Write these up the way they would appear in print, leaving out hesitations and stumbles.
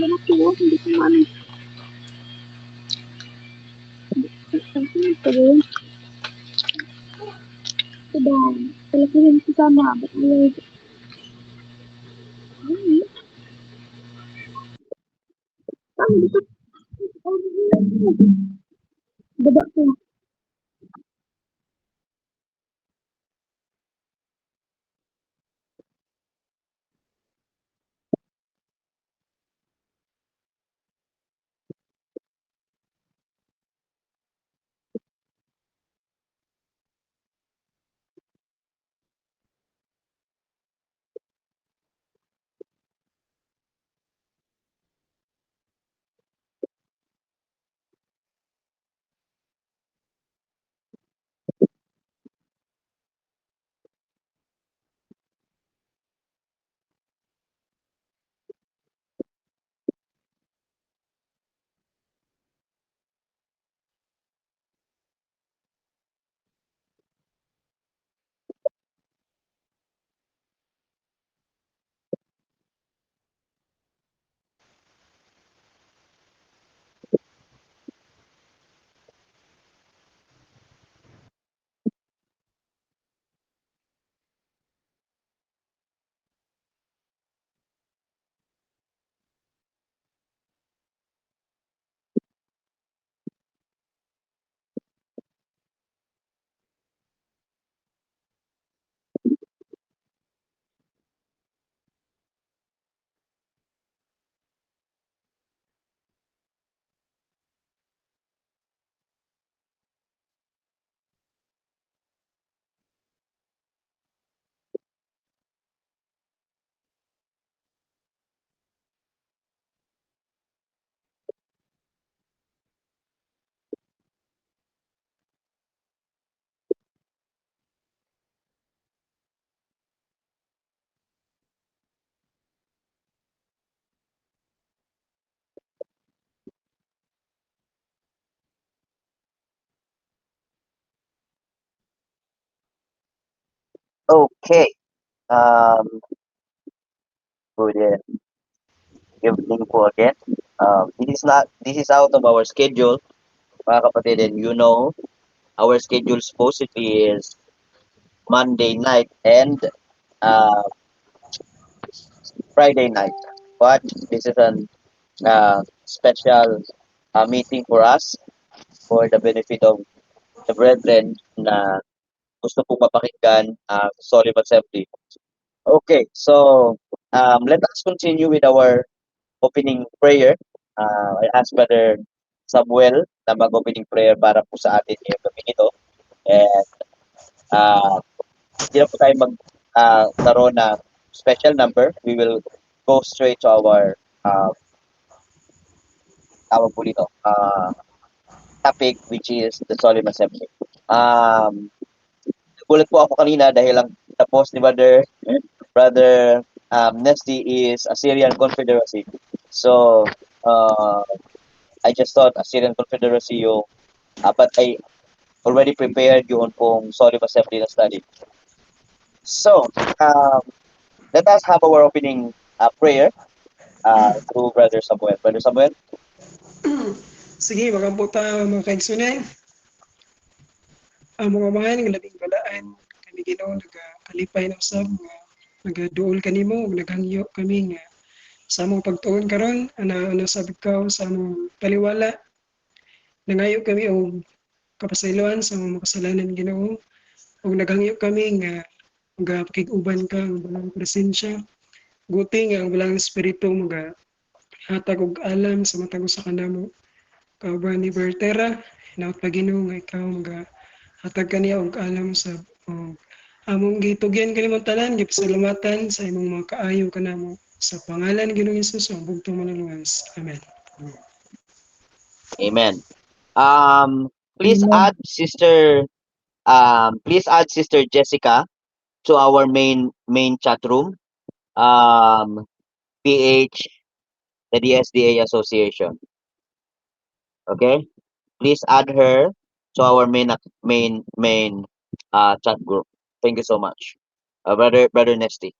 na ako, hindi ko maano. Ang sunod ko rin. Diba, talakihin ko sana, ba't ayaw ko? Ang dito, baba ko. Okay. Good evening po again. This is out of our schedule, mga kapatid, and you know, our schedule supposedly is Monday night and uh, Friday night. But this is an special meeting for us for the benefit of the brethren na gusto pong mapakinggan Solemn Assembly. Okay, so let us continue with our opening prayer. I ask Brother Samuel na mag-opening prayer para po sa atin ngayong gabi ito. And hindi na po tayo magkaroon ng special number. We will go straight to our tawag po dito, topic, which is the Solemn Assembly. Nagulat po ako kanina dahil ang tapos ni Brother Nesty is Assyrian Confederacy. So, I just thought Assyrian Confederacy yung but I already prepared yung pong Solemn Assembly na study. So, let us have our opening prayer through Brother Samuel. Brother Samuel? Sige, magampo ta mga kaigsunan. Ang mga mahan ng labing balaan, kami Ginoo nagakalipay ng usab nga nagaduol kanimo ug naghangyo kami nga sa among pagtuon karon ana sa ikaw sa among taliwala. Nangayo kami og kapasayloan sa mga makasalanan Ginoo ug naghangyo kami nga magapakig-uban ka ang balang presensya. Guti nga ang balang espiritu hatag og alam sa matag usa kanamo. Kauban ni Bertera, hinaut pa Ginoo nga ikaw hatag kaniya og alam sa among gitugyan kanimong tanan, gipasalamatan sa imong mga kaayo kanamo sa pangalan ni Ginoong Hesus ang bugtong manalungas. Amen. Amen. Please add Sister Jessica to our main chat room. PH, the DSDA Association. Okay? Please add her to our main chat group. Thank you so much. Brother Nesty.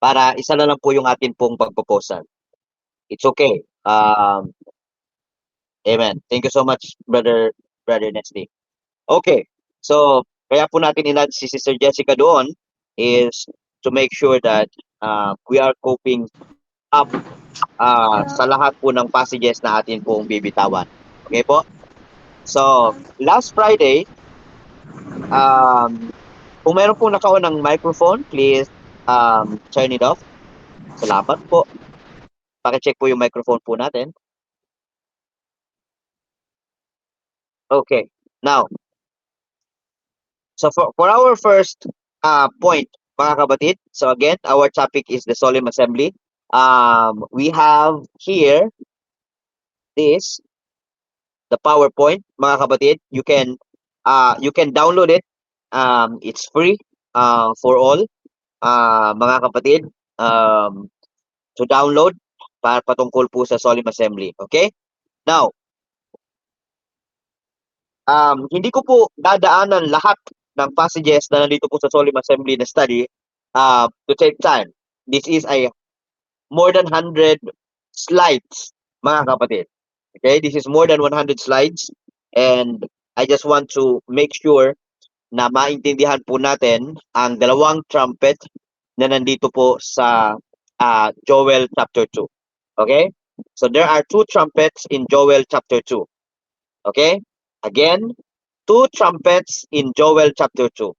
Para isa na lang po yung atin pong pagpoposal. It's okay. Amen. Thank you so much, Brother Nesty. Okay. So, kaya po natin inad si Sister Jessica doon is to make sure that we are coping up sa lahat po ng passages na atin pong bibitawan. Okay po? So, last Friday, kung meron pong naka-on ng microphone, please turn it off. Salamat po. Paki-check po yung microphone po natin. Okay. Now, so for our first point, mga kabatid, so again, our topic is the Solemn Assembly. We have here this, the PowerPoint, mga kabatid. You can download it. It's free for all, mga kapatid, to download para patungkol po sa Solemn Assembly. Okay? Now, hindi ko po dadaanan lahat ng passages na nandito po sa Solemn Assembly na study to take time. This is a more than 100 slides, mga kapatid. Okay? This is more than 100 slides, and I just want to make sure na maintindihan po natin ang dalawang trumpet na nandito po sa Joel chapter 2. Okay? So there are two trumpets in Joel chapter 2. Okay? Again, two trumpets in Joel chapter 2.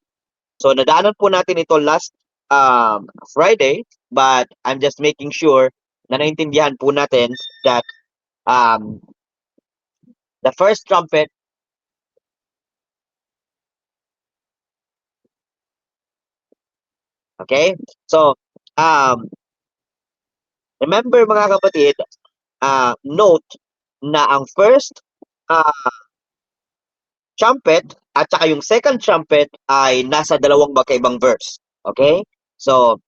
So nadaanan po natin ito last Friday, but I'm just making sure na naintindihan po natin that the first trumpet, okay? So remember mga kapatid, note na ang first trumpet at saka yung second trumpet ay nasa dalawang magkaibang verse. Okay? So,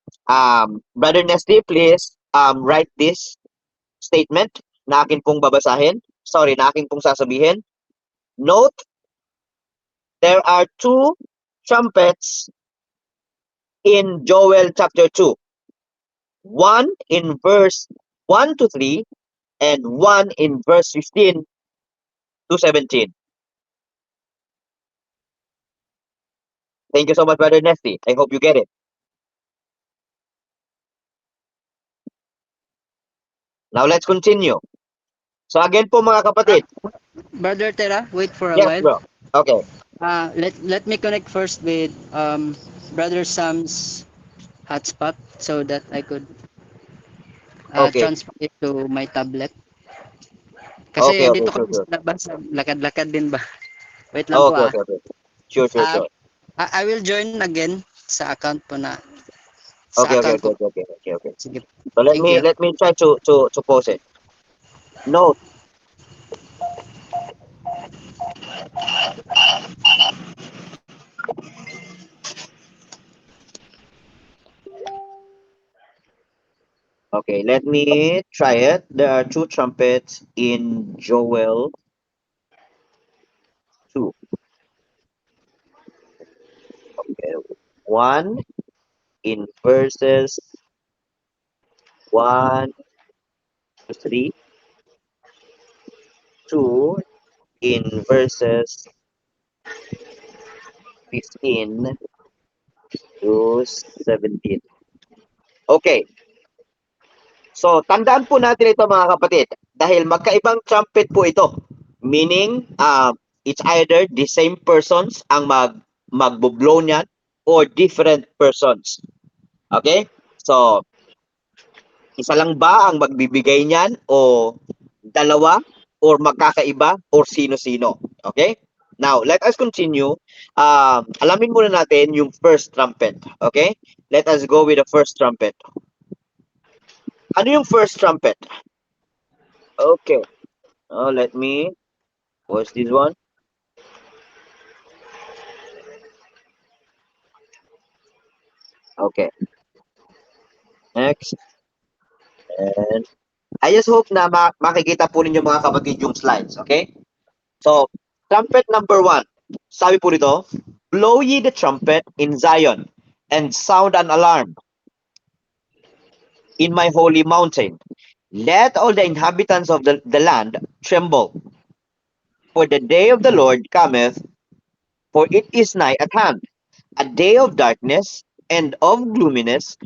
Brother Nesty, please write this statement na akin pong babasahin. Sorry, na akin pong sasabihin. Note, there are two trumpets in Joel chapter 2. One in verse 1 to 3 and one in verse 15 to 17. Thank you so much, Brother Nesty. I hope you get it. Now, let's continue. So, again po mga kapatid. Brother Tera, wait for a Yes, while. bro. Okay. Let me connect first with Brother Sam's hotspot so that I could Okay. transfer it to my tablet. Kasi Okay, dito sure, kami sure. sa labas, lakad-lakad din ba? Wait lang po Okay, okay. Sure, sure, Ah, sure. I will join again sa account po na Okay, sa okay, account ko. okay. Sige. So let Thank you. me try to pause it. Note. Okay, let me try it. There are two trumpets in Joel 2. Okay, one in verses 1 to 3, two in verses 15 to 17. Okay. So, tandaan po natin ito mga kapatid dahil magkaibang trumpet po ito. Meaning, it's either the same persons ang magbo-blow niyan or different persons. Okay? So, isa lang ba ang magbibigay niyan o dalawa or magkakaiba or sino-sino? Okay? Now, let us continue. Alamin muna natin yung first trumpet. Okay? Let us go with the first trumpet. Ano yung first trumpet? Okay. Let me pause this one. Okay. Next. And I just hope na makikita po ninyo mga kapatid yung slides. Okay? So, trumpet number 1. Sabi po nito, blow ye the trumpet in Zion and sound an alarm in my holy mountain. Let all the inhabitants of the land tremble, for the day of the Lord cometh, for it is nigh at hand, a day of darkness and of gloominess,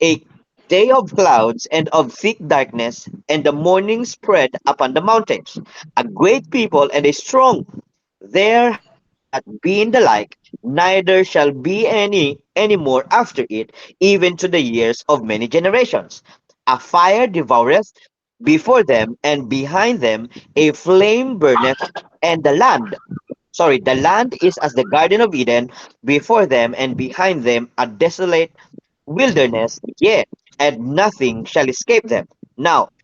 a day of clouds and of thick darkness, and the morning spread upon the mountains. A great people and a strong. There hath not been the like, neither shall be any more after it, even to the years of many generations. A fire devoureth before them, and behind them a flame burneth, and the land is as the Garden of Eden, before them and behind them a desolate wilderness, yea, and nothing shall escape them. Now,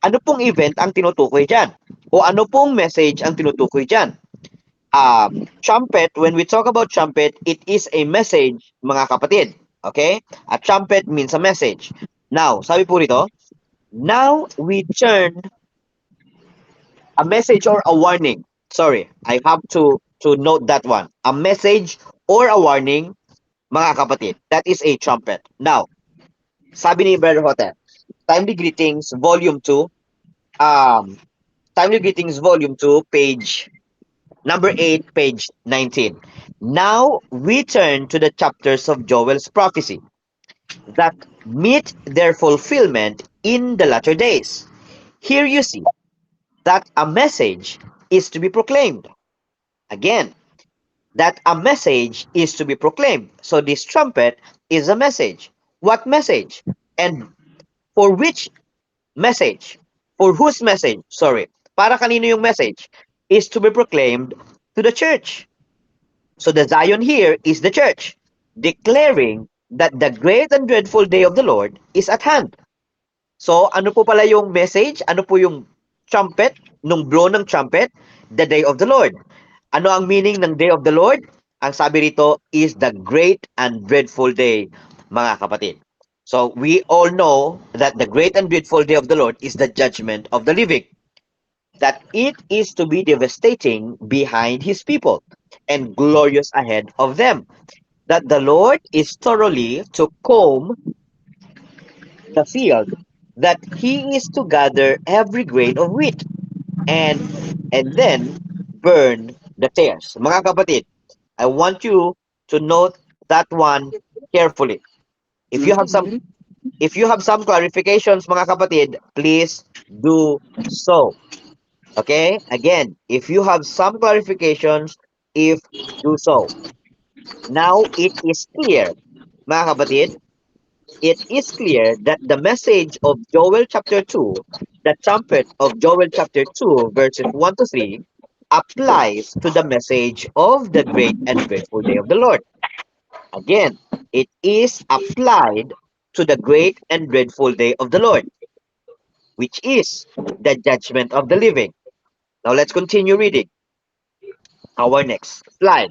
ano pong event ang tinutukoy dyan? O ano pong message ang tinutukoy dyan? Trumpet, when we talk about trumpet, it is a message, mga kapatid. Okay? A trumpet means a message. Now, sabi po rito, now we turn a message or a warning. Sorry, I have to note that one. A message or a warning, mga kapatid. That is a trumpet. Now, sabi ni Brother Hotel, Timely Greetings, Volume 2, Timely Greetings, Volume 2, page number 8, page 19. Now, we turn to the chapters of Joel's prophecy that meet their fulfillment in the latter days. Here you see that a message is to be proclaimed. Again, that a message is to be proclaimed. So this trumpet is a message. What message? And for which message? For whose message? Sorry. Para kanino yung message? Is to be proclaimed to the church. So the Zion here is the church, declaring that the great and dreadful day of the Lord is at hand. So ano po pala yung message? Ano po yung trumpet? Nung blow ng trumpet? The day of the Lord. Ano ang meaning ng day of the Lord? Ang sabi rito is the great and dreadful day, mga kapatid. So we all know that the great and dreadful day of the Lord is the judgment of the living. That it is to be devastating behind his people and glorious ahead of them. That the Lord is thoroughly to comb the field, that he is to gather every grain of wheat and then burn the tares. Mga kapatid, I want you to note that one carefully. If you have some clarifications, mga kapatid, please do so. Okay? Again, if you have some clarifications, do so. Now, it is clear, mga kapatid, it is clear that the message of Joel chapter 2, the trumpet of Joel chapter 2, verses 1 to 3, applies to the message of the great and dreadful day of the Lord. Again, it is applied to the great and dreadful day of the Lord, which is the judgment of the living. Now let's continue reading. Our next slide.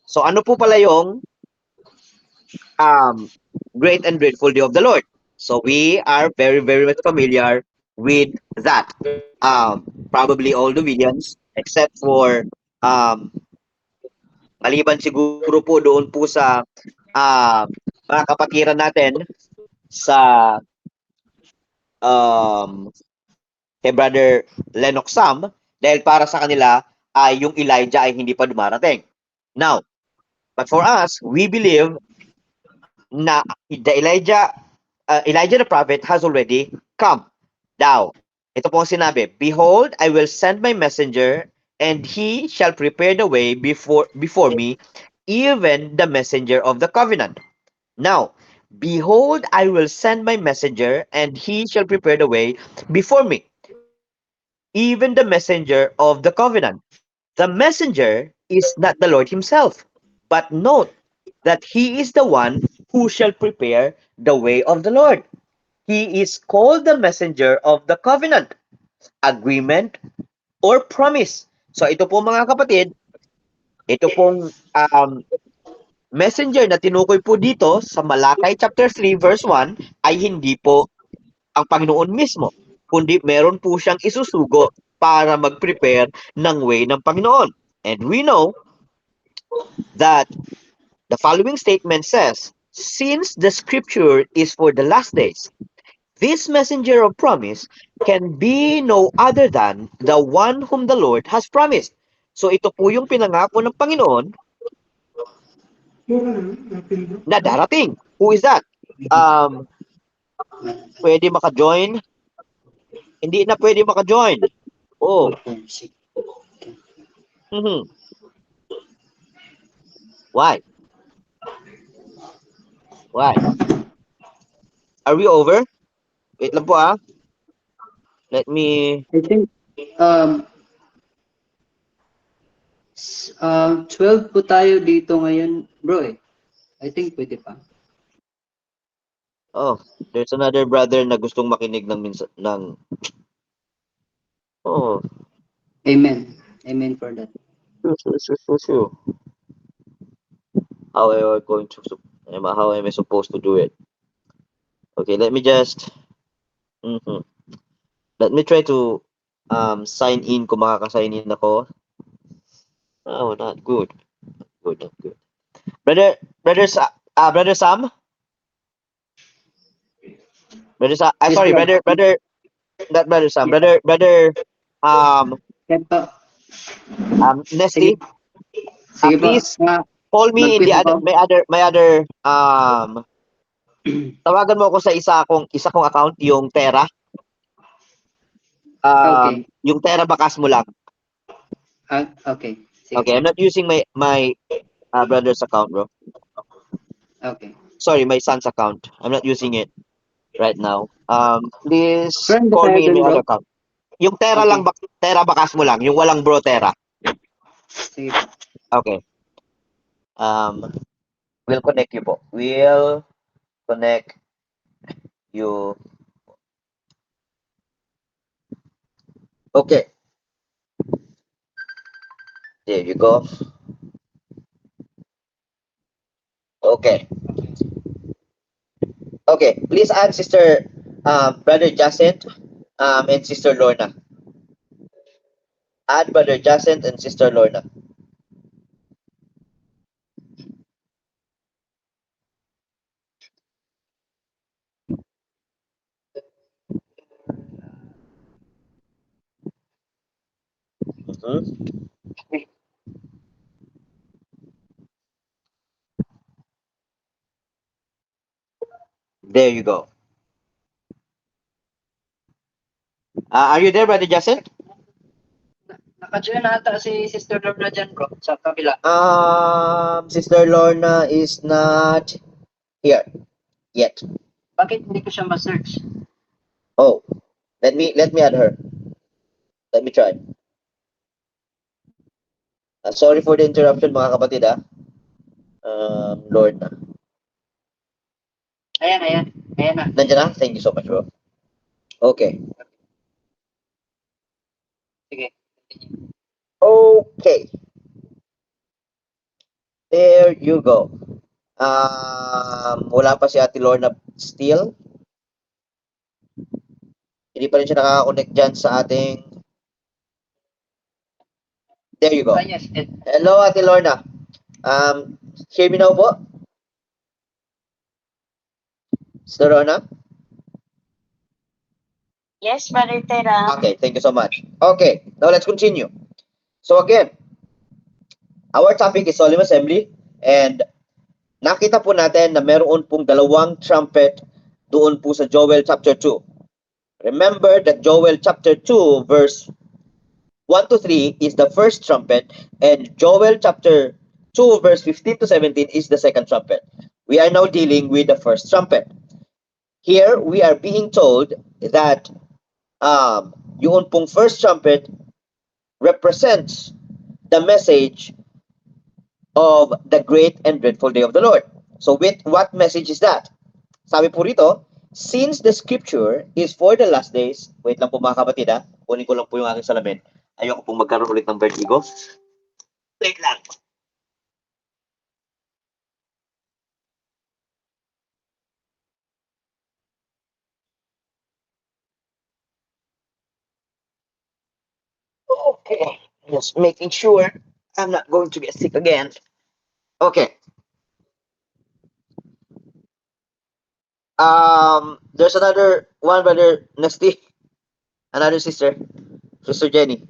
So ano po pala yung great and dreadful day of the Lord? So we are very, very much familiar with that. Probably all the Williams, except for maliban siguro po doon po sa mga kapatiran natin sa kay Brother Lennox Sam, dahil para sa kanila ay yung Elijah ay hindi pa dumarating. Now, but for us, we believe na the Elijah the prophet has already come. Now, ito po ang sinabi, behold, I will send my messenger, and he shall prepare the way before me, even the messenger of the covenant. Now, behold, I will send my messenger, and he shall prepare the way before me, even the messenger of the covenant. The messenger is not the Lord himself, but note that he is the one who shall prepare the way of the Lord. He is called the messenger of the covenant, agreement, or promise. So ito po mga kapatid, ito pong messenger na tinukoy po dito sa Malakay chapter 3 verse 1 ay hindi po ang Panginoon mismo, kundi meron po siyang isusugo para mag-prepare ng way ng Panginoon. And we know that the following statement says, since the scripture is for the last days, this messenger of promise can be no other than the one whom the Lord has promised. So ito po yung pinangako ng Panginoon Mura na, napil bro. na darating. Who is that? Pwede maka-join? Hindi na pwede maka-join. Oh. Mhm. Why? Why? Are we over? Wait lang po Let me... I think 12 po tayo dito ngayon, bro I think pwede pa. Oh, there's another brother na gustong makinig ng Oh. Amen. Amen for that. Sure. How am I supposed to do it? Okay, let me just let me try to sign in kung makaka-sign in ako. Oh, not good. Not good. Brother Sam? Brother Sam, Yes, sorry, bro. not Brother Sam, Yeah. brother Keto. Nesty, Sige po. please call me in the Mag-quit other, ako. my other tawagan mo ako sa isa kong account, yung Terra. Okay. Yung Terra bakas mo lang. Okay. Sige. Okay, I'm not using my brother's account, bro. Okay. Sorry, my son's account. I'm not using it right now. Please Friend call tayo me in dun, the bro. other account. Yung Terra Okay. lang, Terra bakas mo lang, yung walang bro Terra. Sige po. Okay. We'll connect you po. We'll connect you. Okay. There you go. Okay. Okay. Please add Sister Brother Jacent and Sister Lorna. Add Brother Jacent and Sister Lorna. There you go. Are you there, Brother Jacent? Naka-join na ata si Sister Lorna dyan, bro. Sa kabila. Sister Lorna is not here yet. Bakit hindi ko siya ma-search? Oh, let me add her. Let me try. Sorry for the interruption, mga kapatid Lorna. Ayan na. Nandiyan na? Thank you so much, bro. Okay. Sige. Okay. There you go. Wala pa si Ate Lorna still. Hindi pa rin siya nakaka-connect dyan sa ating... There you go. Yes. Hello, Ate Lorna. Hear me now po? Sister Lorna? Yes, Brother Tera. Okay, thank you so much. Okay, now let's continue. So again, our topic is Solemn Assembly, and nakita po natin na meron pong dalawang trumpet doon po sa Joel chapter 2. Remember that Joel chapter 2 verse 1 to 3 is the first trumpet, and Joel chapter 2 verse 15 to 17 is the second trumpet. We are now dealing with the first trumpet. Here we are being told that yung pong first trumpet represents the message of the great and dreadful day of the Lord. So with what message is that? Sabi po rito, since the scripture is for the last days, wait lang po mga kapatid kunin ko lang po yung aking salamin. Ayoko pong magkaroon ulit ng vertigo. Wait lang. Okay, just making sure I'm not going to get sick again. Okay. There's another one, Brother Nasty. Another sister. Sister Jenny.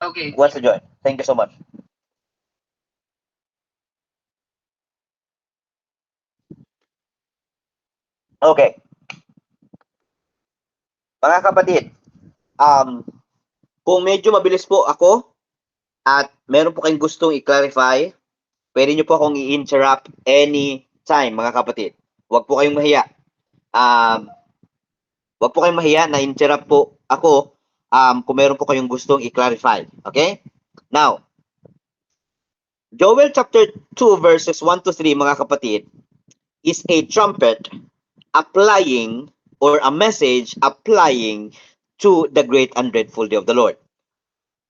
Okay. Wants to join. Thank you so much. Okay. Mga kapatid, kung medyo mabilis po ako at meron po kayong gustong i-clarify, pwede nyo po akong i-interrupt anytime, mga kapatid. Huwag po kayong mahiya. Huwag po kayong mahiya na interrupt po ako kung meron po kayong gustong i-clarify. Okay? Now, Joel chapter 2 verses 1 to 3, mga kapatid, is a trumpet applying or a message applying to the great and dreadful day of the Lord.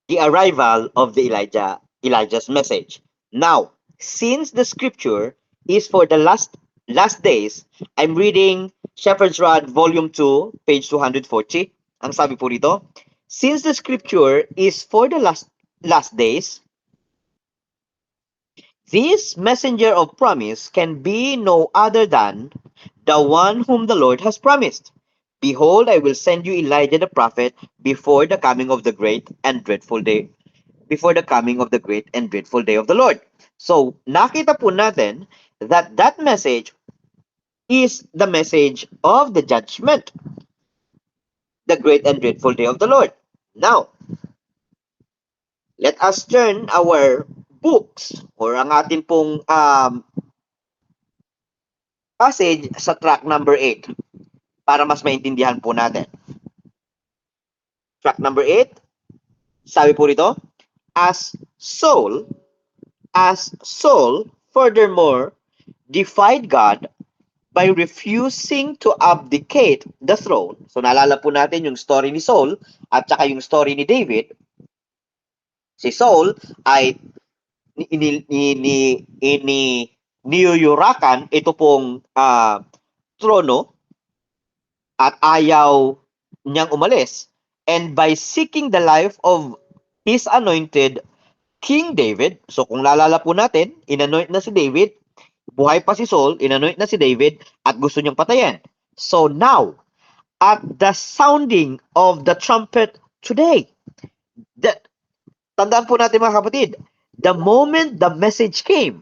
The arrival of the Elijah's message. Now, since the scripture is for the last days, I'm reading Shepherd's Rod volume 2, page 240. Ang sabi po dito, since the scripture is for the last days, this messenger of promise can be no other than the one whom the Lord has promised. Behold, I will send you Elijah the prophet before the coming of the great and dreadful day. Before the coming of the great and dreadful day of the Lord. So, nakita po natin that that message is the message of the judgment. The great and dreadful day of the Lord. Now, let us turn our books or ang atin pong passage sa track number 8 para mas maintindihan po natin. Track number 8, sabi po rito, as Saul furthermore defied God by refusing to abdicate the throne. So naalala po natin yung story ni Saul at saka yung story ni David. Si Saul ay niyuyurakan ito pong trono at ayaw niyang umalis. And by seeking the life of his anointed King David, so kung lalala po natin, inanoint na si David, buhay pa si Saul, inanoint na si David, at gusto niyang patayin. So now, at the sounding of the trumpet today, tandaan po natin mga kapatid, the moment the message came,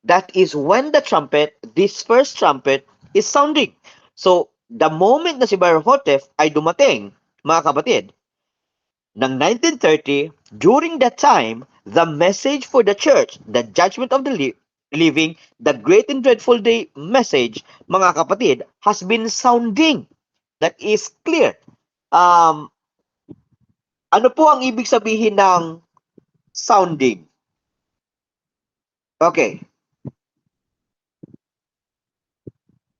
that is when the trumpet, this first trumpet, is sounding. So, the moment na si Bar-Hotef ay dumating, mga kapatid, ng 1930, during that time, the message for the church, the judgment of the living, the great and dreadful day message, mga kapatid, has been sounding. That is clear. Ano po ang ibig sabihin ng sounding? Okay.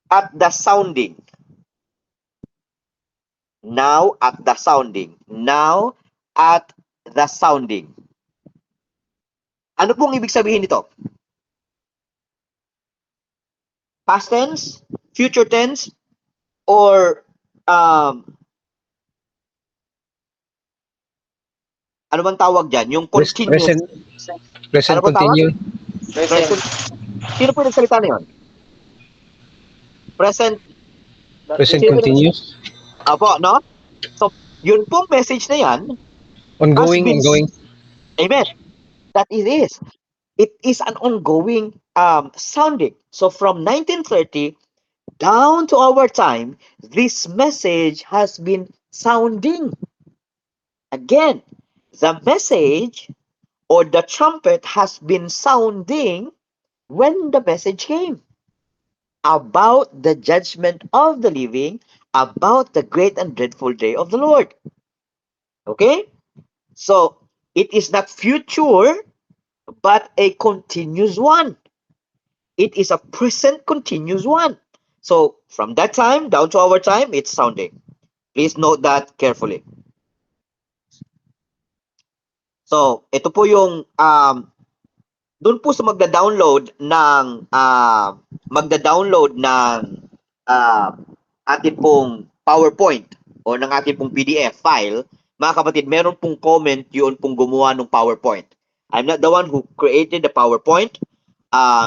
At the sounding. Now at the sounding. Now at the sounding. Ano pong ibig sabihin nito? Past tense, future tense, or ano bang tawag dyan? Yung continuous. Present Ano bang continue. Present. Sino po nagsalita na yun? Present. Present Sino po continuous. Apo, no? So, yun pong message na yan. Ongoing. Amen. That it is. It is an ongoing sounding. So, from 1930 down to our time, this message has been sounding. Again, the message or the trumpet has been sounding when the message came about the judgment of the living, about the great and dreadful day of the Lord. Okay? So, it is not future, but a continuous one. It is a present continuous one. So, from that time down to our time, it's sounding. Please note that carefully. So, ito po yung doon po sa magda-download ng atin pong PowerPoint o ng ating pong PDF file, mga kapatid, meron pong comment yun pong gumawa ng PowerPoint. I'm not the one who created the PowerPoint.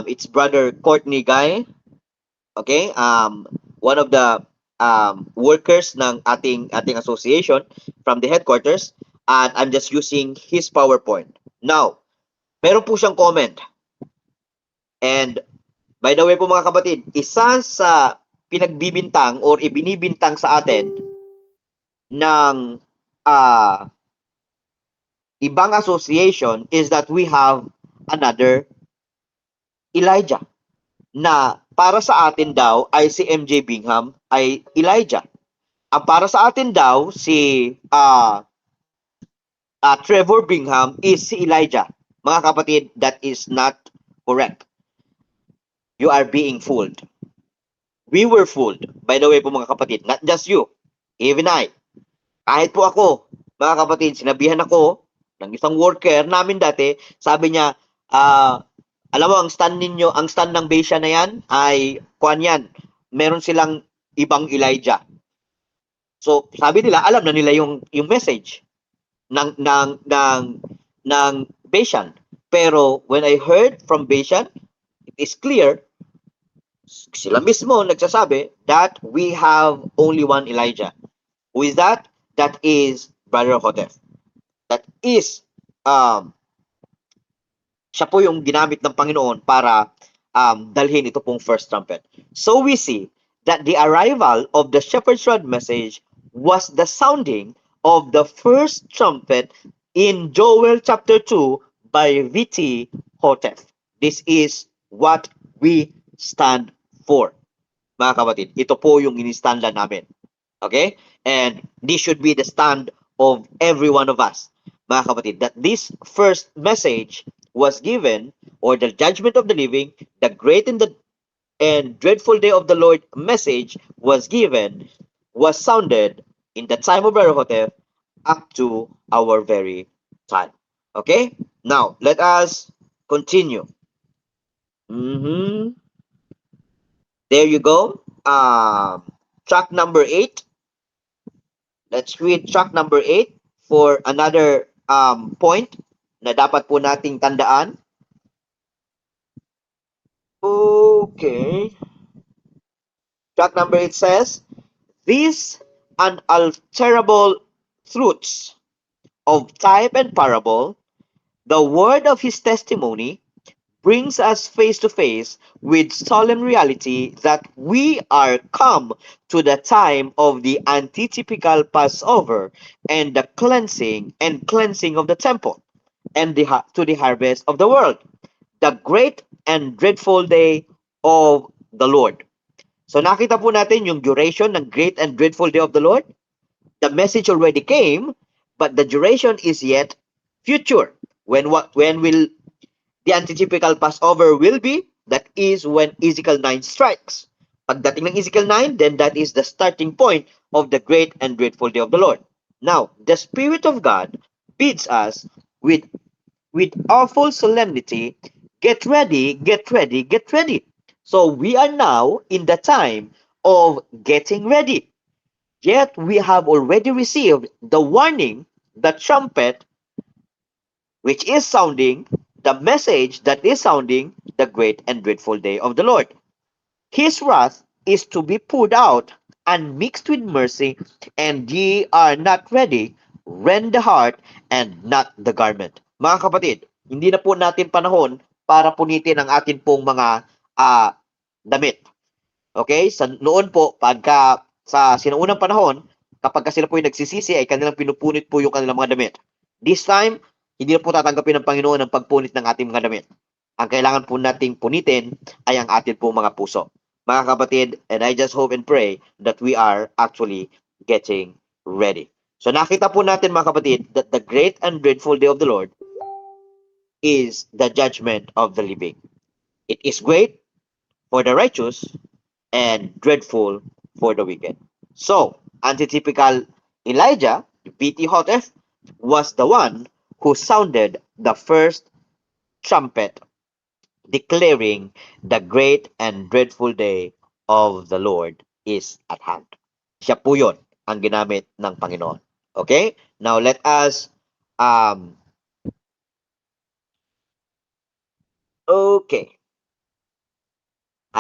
It's Brother Courtney Guy. Okay? One of the workers ng ating association from the headquarters, and I'm just using his PowerPoint. Now, meron po siyang comment. And by the way po mga kapatid, isa sa pinagbibintang or ibinibintang sa atin ng ibang association is that we have another Elijah, na para sa atin daw ay si MJ Bingham ay Elijah. Ang para sa atin daw si Trevor Bingham is si Elijah. Mga kapatid, that is not correct. You are being fooled. We were fooled. By the way po mga kapatid, not just you, even I. Kahit po ako, mga kapatid, sinabihan ako ng isang worker namin dati, sabi niya, alam mo, ang stand ninyo, ang stand ng Besia na yan, ay, kuan yan, meron silang ibang Elijah. So, sabi nila, alam na nila yung message ng Besian. Pero, when I heard from Besian, it is clear, sila mismo nagsasabi that we have only one Elijah. Who is that? That is Brother Hotef. That is, siya po yung ginamit ng Panginoon para dalhin ito pong first trumpet. So we see that the arrival of the shepherd's rod message was the sounding of the first trumpet in Joel chapter 2 by V.T. Hotef. This is what we stand for. Mga kapatid, ito po yung inistandan namin. Okay? And this should be the stand of every one of us. Mga kapatid, that this first message was given, or the judgment of the living, the great and dreadful day of the Lord message was given, was sounded in the time of Brother Hotef up to our very time. Okay? Now, let us continue. There you go. Track number 8. Let's read track number 8 for another point na dapat po nating tandaan. Okay. Track number 8 says, these unalterable truths of type and parable, the word of his testimony, brings us face to face with solemn reality that we are come to the time of the antitypical Passover and the cleansing of the temple, and to the harvest of the world, the great and dreadful day of the Lord. So nakita po natin yung duration ng great and dreadful day of the Lord. The message already came, but the duration is yet future. When will the antitypical Passover will be? That is when Ezekiel 9 strikes. Pagdating ng Ezekiel 9, then that is the starting point of the great and dreadful day of the Lord. Now, the Spirit of God bids us with awful solemnity, get ready, get ready, get ready. So we are now in the time of getting ready. Yet we have already received the warning, the trumpet, which is sounding, the message that is sounding, the great and dreadful day of the Lord. His wrath is to be poured out and mixed with mercy, and ye are not ready, rend the heart and not the garment. Mga kapatid, hindi na po natin panahon para punitin ang atin pong mga damit. Okay? Noon po, pagka sa sinaunang panahon, kapag sila po yung nagsisisi, ay kanilang pinupunit po yung kanilang mga damit. This time, hindi na po tatanggapin ng Panginoon ang pagpunit ng ating mga damit. Ang kailangan po nating punitin ay ang atin po mga puso. Mga kapatid, and I just hope and pray that we are actually getting ready. So nakita po natin mga kapatid that the great and dreadful day of the Lord is the judgment of the living. It is great for the righteous and dreadful for the wicked. So, antitypical Elijah, B.T. Hotef, was the one who sounded the first trumpet declaring the great and dreadful day of the Lord is at hand. Siya po yun ang ginamit ng Panginoon. Okay? Now, let us okay.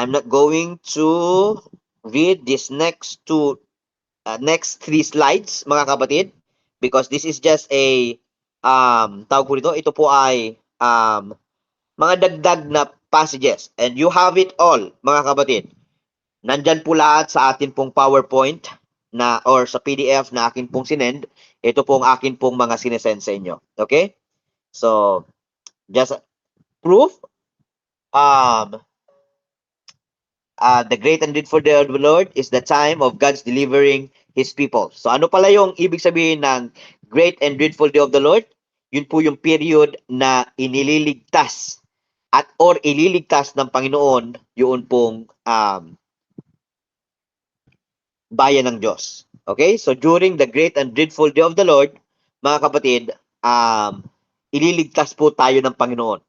I'm not going to read this next three slides, mga kapatid, because this is just a tawag po dito, ito po ay mga dagdag na passages, and you have it all, mga kapatid. Nandyan po lahat sa atin pong PowerPoint na or sa PDF na akin pong sinend. Ito pong akin pong mga sinesend sa inyo. Okay? So, just proof. The great and dreadful day of the Lord is the time of God's delivering His people. So, ano pala yung ibig sabihin ng great and dreadful day of the Lord? Yun po yung period na inililigtas or ililigtas ng Panginoon yun pong bayan ng Diyos. Okay? So, during the great and dreadful day of the Lord, mga kapatid, ililigtas po tayo ng Panginoon.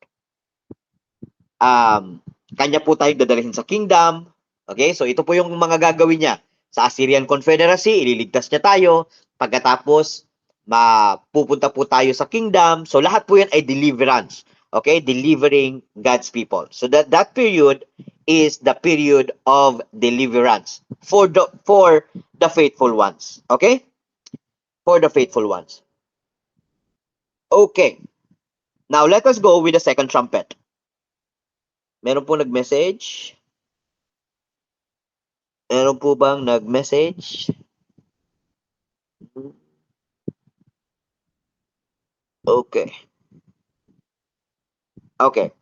Kanya po tayong dadalhin sa kingdom. Okay? So, ito po yung mga gagawin niya. Sa Assyrian Confederacy, ililigtas niya tayo. Pagkatapos, mapupunta po tayo sa kingdom. So, lahat po yan ay deliverance. Okay? Delivering God's people. So, that period is the period of deliverance for the faithful ones. Okay? For the faithful ones. Okay. Now, let us go with the second trumpet. Meron po nag-message? Meron po bang nag-message? Okay. Okay.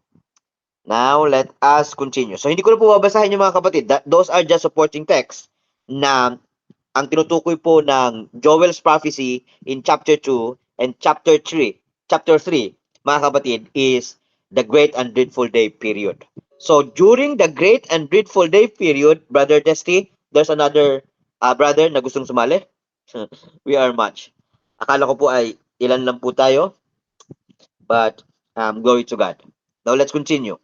Now, let us continue. So, hindi ko na po babasahin yung mga kapatid. Those are just supporting texts na ang tinutukoy po ng Joel's prophecy in chapter 2 and chapter 3. Chapter 3, mga kapatid, is the great and dreadful day period. So, during the great and dreadful day period, Brother Testy, there's another brother na gustong sumali. We are much. Akala ko po ay ilan lang po tayo. But, glory to God. Now, let's continue.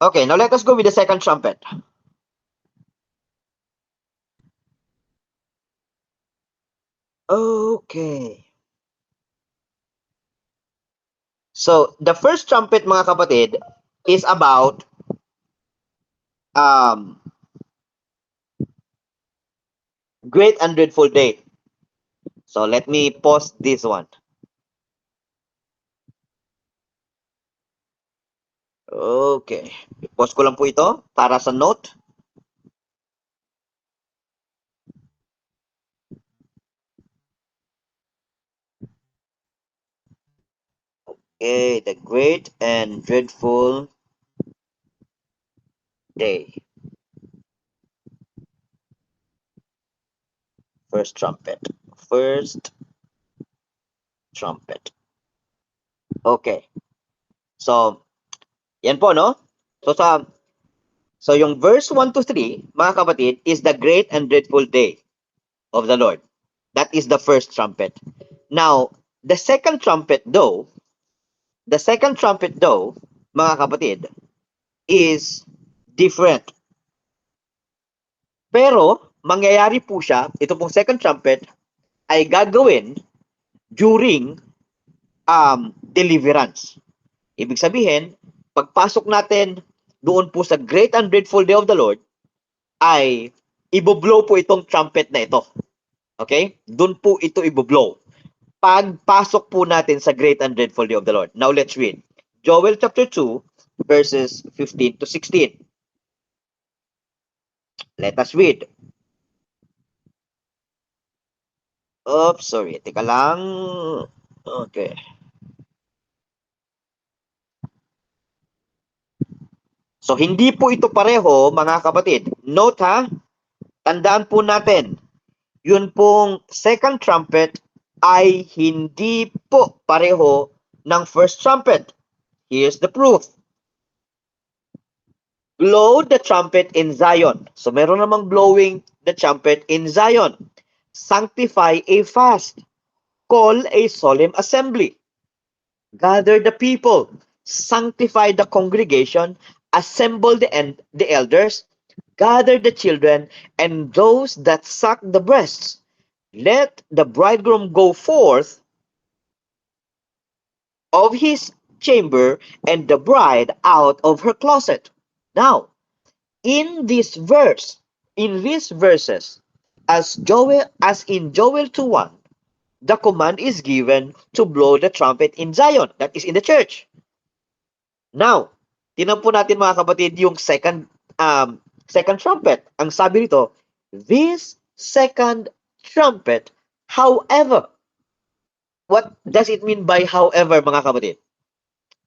Okay, now let us go with the second trumpet. Okay. So, the first trumpet, mga kapatid, is about great and dreadful day. So, let me pause this one. Okay. Pause ko lang po ito para sa note. Okay, the great and dreadful day. First trumpet. First trumpet. Okay. So, yan po, no? So yung verse 1 to 3, mga kapatid, is the great and dreadful day of the Lord. That is the first trumpet. Now, the second trumpet though, mga kapatid, is different. Pero, mangyayari po siya, ito pong second trumpet, ay gagawin during deliverance. Ibig sabihin, pagpasok natin doon po sa great and dreadful day of the Lord, ay iboblow po itong trumpet na ito. Okay? Doon po ito iboblow. Pagpasok po natin sa great and dreadful day of the Lord. Now let's read. Joel chapter 2, verses 15 to 16. Let us read. Oops, sorry. Teka lang. Okay. So, hindi po ito pareho, mga kapatid. Note ha, tandaan po natin, yun pong second trumpet ay hindi po pareho ng first trumpet. Here's the proof. Blow the trumpet in Zion. So, meron namang blowing the trumpet in Zion. Sanctify a fast. Call a solemn assembly. Gather the people. Sanctify the congregation. Assemble the elders. Gather the children and those that suck the breasts. Let the bridegroom go forth of his chamber and the bride out of her closet. Now, in these verses, as in Joel 2:1, the command is given to blow the trumpet in Zion, that is in the church. Now, tinan po natin mga kapatid yung second trumpet. Ang sabi nito, this second trumpet, however. What does it mean by however, mga kapatid?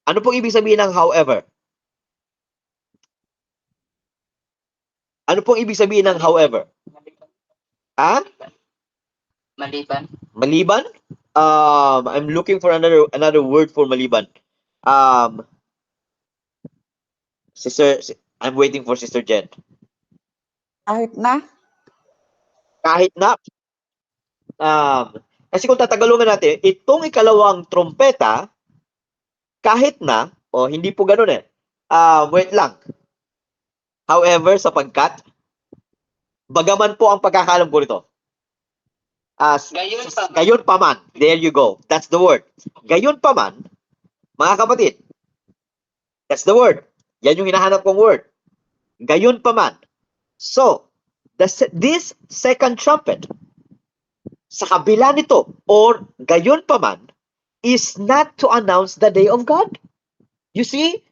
Ano pong ibig sabihin ng however? Ano pong ibig sabihin ng however? Maliban. Maliban? I'm looking for another word for maliban. I'm waiting for Sister Jen. Kahit na. Kahit na. Kasi kung tatagalungan natin, itong ikalawang trompeta, kahit na, hindi po ganun eh. Wait lang. However, sapagkat, bagaman po ang pagkakalam ko nito. Gayon paman. There you go. That's the word. Gayon paman, mga kapatid. That's the word. Yan yung hinahanap kong word. Gayon paman. So, this second trumpet, sa kabila nito, or gayon paman, is not to announce the day of God. You see,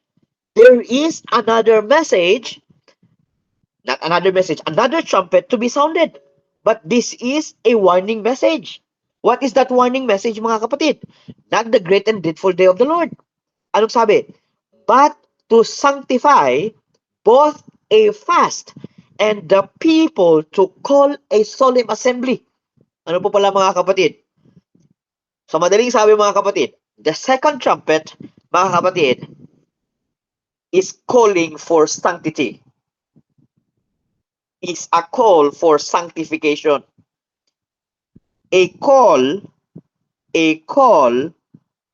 there is another message, another trumpet to be sounded. But this is a warning message. What is that warning message, mga kapatid? Not the great and dreadful day of the Lord. Anong sabi? But to sanctify both a fast and the people to call a solemn assembly. Ano po pala mga kapatid? So madaling sabi mga kapatid, the second trumpet, mga kapatid, is calling for sanctity. Is a call for sanctification. A call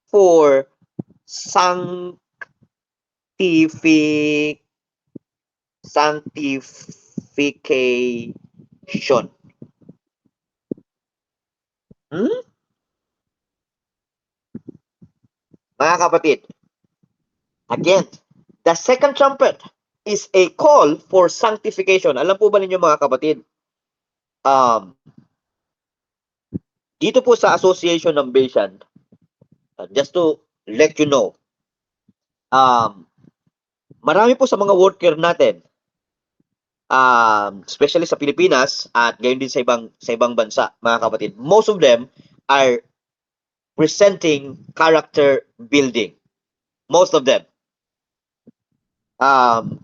for sanctification. Mga kapatid, again, the second trumpet is a call for sanctification. Alam po ba ninyo mga kapatid? Dito po sa Association ng Bayesian, just to let you know, marami po sa mga worker natin, especially sa Pilipinas at gayon din sa ibang bansa, mga kapatid, most of them are presenting character building. Most of them.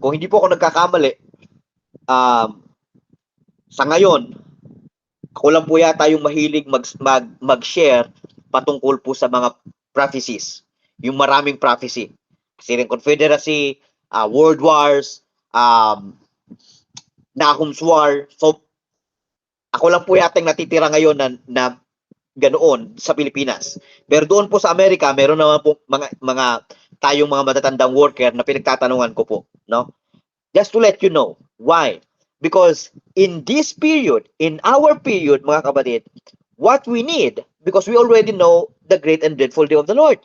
Kung hindi po ako nagkakamali, sa ngayon, ako lang po yata yung mahilig mag-share patungkol po sa mga prophecies. Yung maraming prophecy. Syrian Confederacy, World Wars, Nahum's War. So, ako lang po yata yung natitira ngayon na ganoon sa Pilipinas. Pero doon po sa Amerika, meron naman po mga tayong mga matatandang worker na pinagtatanungan ko po, no? Just to let you know why. Because in this period, in our period, mga kapatid, what we need, because we already know the great and dreadful day of the Lord.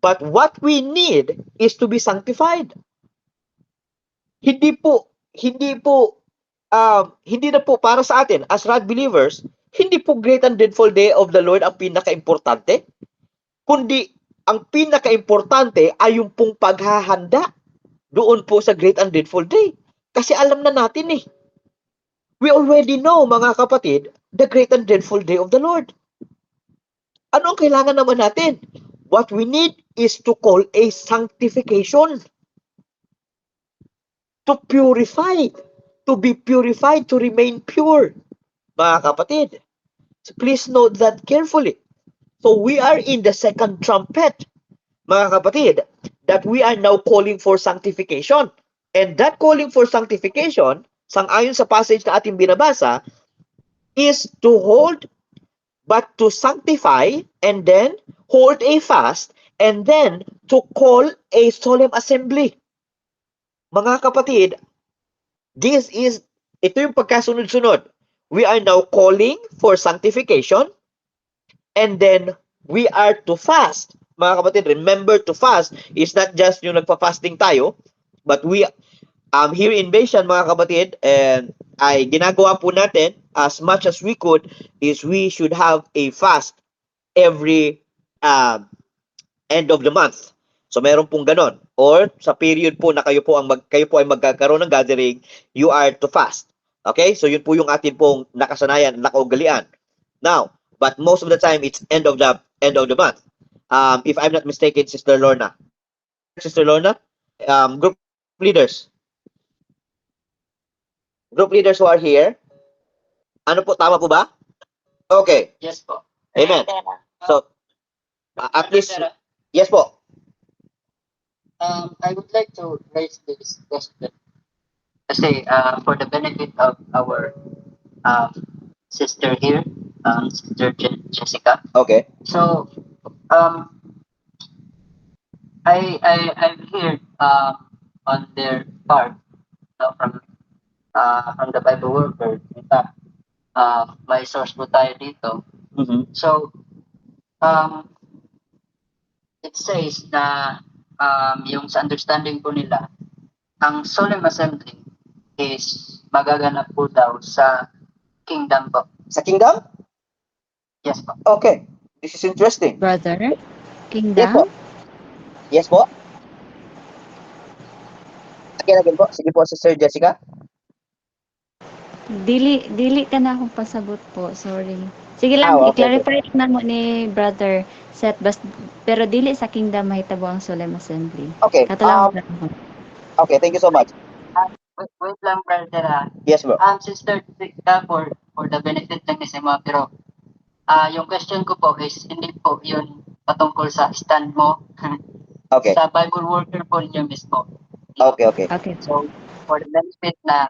But what we need is to be sanctified. Hindi na po para sa atin as rod believers, hindi po great and dreadful day of the Lord ang pinaka-importante, kundi ang pinaka-importante ay yung pong paghahanda doon po sa great and dreadful day. Kasi alam na natin eh. We already know, mga kapatid, the great and dreadful day of the Lord. Ano ang kailangan naman natin? What we need is to call a sanctification. To purify. To be purified, to remain pure. Mga kapatid, please note that carefully. So we are in the second trumpet, mga kapatid, that we are now calling for sanctification. And that calling for sanctification, sang-ayon sa passage na ating binabasa, is to hold, but to sanctify, and then hold a fast, and then to call a solemn assembly. Mga kapatid, ito yung pagkasunod-sunod. We are now calling for sanctification, and then we are to fast. mga kapatid, remember to fast is not just yung nagpa-fasting tayo, but we here in Bayesian, mga kapatid, and ay ginagawa po natin as much as we could is we should have a fast every end of the month. So meron pong ganon. Or sa period po na kayo po ay magkakaroon ng gathering, you are to fast. Okay? So yun po yung atin pong nakasanayan, nakaugalian. Now, but most of the time it's end of the month. If I'm not mistaken, Sister Lorna, group leaders who are here. Ano po, tama po ba? Okay. Yes po. Amen. So, at least, yes po. I would like to raise this question. Kasi for the benefit of our sister here, Sister Jessica. Okay. So, I've heard on their part from the Bible worker. In fact, may source po tayo dito. Mhm. So, it says na yung sa understanding po nila, ang solemn assembly is magaganap po daw sa kingdom po. Sa kingdom? Yes po. Okay. This is interesting. Brother, Yes po. Kingdom, Yes po. Again po. Sige po, Sister Jessica. dili ka na akong pasabot po, sorry. Sige lang, Okay. i-clarify na mo ni Brother Seth, pero dili sa kingdom mahitabo ang solemn assembly. Okay. Katalang Okay, thank you so much. Wait lang, brother. Yes bro. Sister Jessica, for the benefit lang ni Sema, pero yung question ko po is hindi po yun patungkol sa stand mo. Okay. Sa Bible worker po niyo mismo. Okay, okay. Okay. So, for the benefit na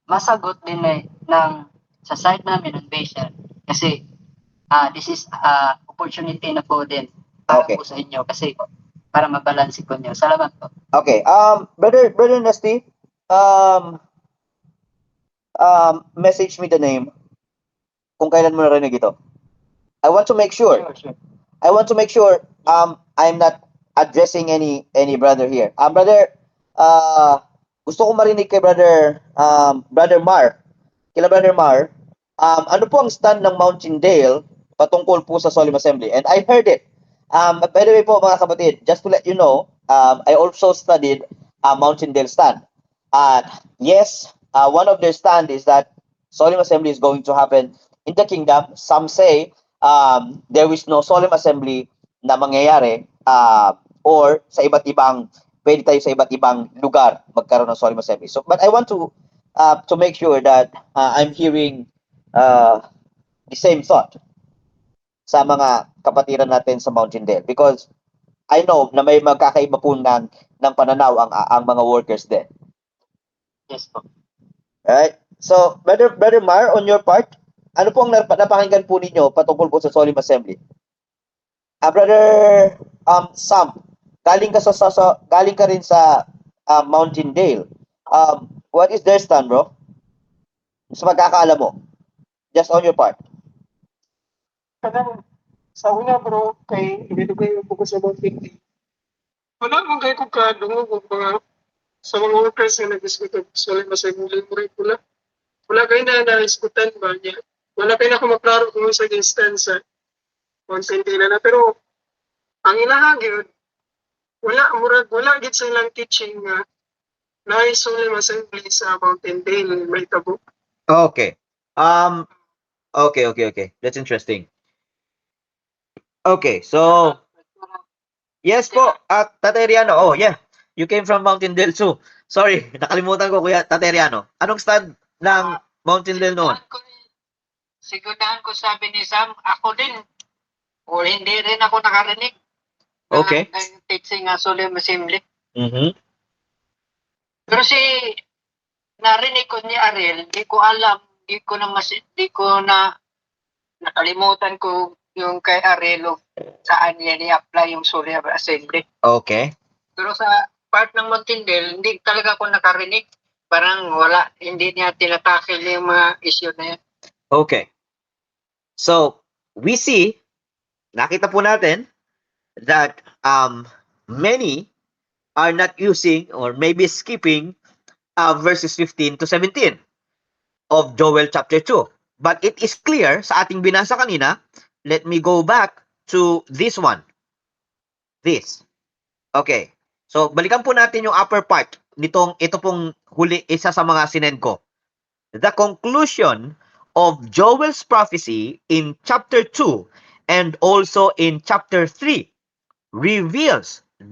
masagot din ng sa side namin ng Bayesian, kasi this is opportunity na po din para Okay. po sa inyo kasi para mabalanse po niyo. Salamat po. Okay. Brother Nasty, message me the name kung kailan mo narinig ito. I want to make sure. Sure. I want to make sure I'm not addressing any brother here. Brother, gusto ko marinig kay brother Mar. Kila brother Mar, ano po ang stand ng Mountaindale patungkol po sa Solemn Assembly? And I heard it. By the way po mga kapatid, just to let you know, I also studied Mountaindale stand. Yes, one of their stand is that Solemn Assembly is going to happen in the kingdom. Some say there is no solemn assembly na mangyayari or sa iba't ibang pwede tayo sa iba't ibang lugar magkaroon ng solemn assembly. So but I want to make sure that I'm hearing the same thought sa mga kapatiran natin sa Mountaindale because I know na may magkakaiba po ng pananaw ang mga workers din. Yes po. Right? So, Brother Mar, on your part, ano po ang napakinggan po ninyo patungkol po sa Solemn Assembly? Brother Sam, galing ka rin sa Mountaindale. What is their stand, bro? Sa magkakaalam mo. Just on your part. Kanang sa una bro, kay hindi kayo po sa about 50. Wala mong kayo kung kadungog o mga sa mga workers na nag-diskut solemn assembly mo rin pula. Wala kayo na iskutan ba niya? Wala kayo na kumaklaro kung sa instance sa Mountaindale na. Pero ang inahagid, wala gid sa ilang teaching nga na solemn assembly sa Mountaindale may tabo. Okay. Okay. That's interesting. Okay, so yes po, Tatay Riano. Oh, yeah. You came from Mountaindale too. Sorry, nakalimutan ko Kuya Tatay Riano. Anong stand ng Mountaindale noon? Sigurahan ko sabi ni Sam, ako din. O hindi rin ako nakarinig. Okay. Ng teaching nga solemn assembly. Mhm. Pero narinig ko ni Ariel, di ko alam, di ko na nakalimutan ko yung kay Ariel saan niya ni-apply yung solemn assembly. Okay. Pero sa part ng Mountaindale, hindi talaga ako nakarinig. Parang hindi niya tinatakil yung mga issue na yan. Okay. So, we see nakita po natin that many are not using or maybe skipping verses 15 to 17 of Joel chapter 2. But it is clear sa ating binasa kanina. Let me go back to this one. This. Okay. So, balikan po natin yung upper part nitong ito pong huli, isa sa mga sinend ko. The conclusion of Joel's prophecy in chapter 2 and also in chapter 3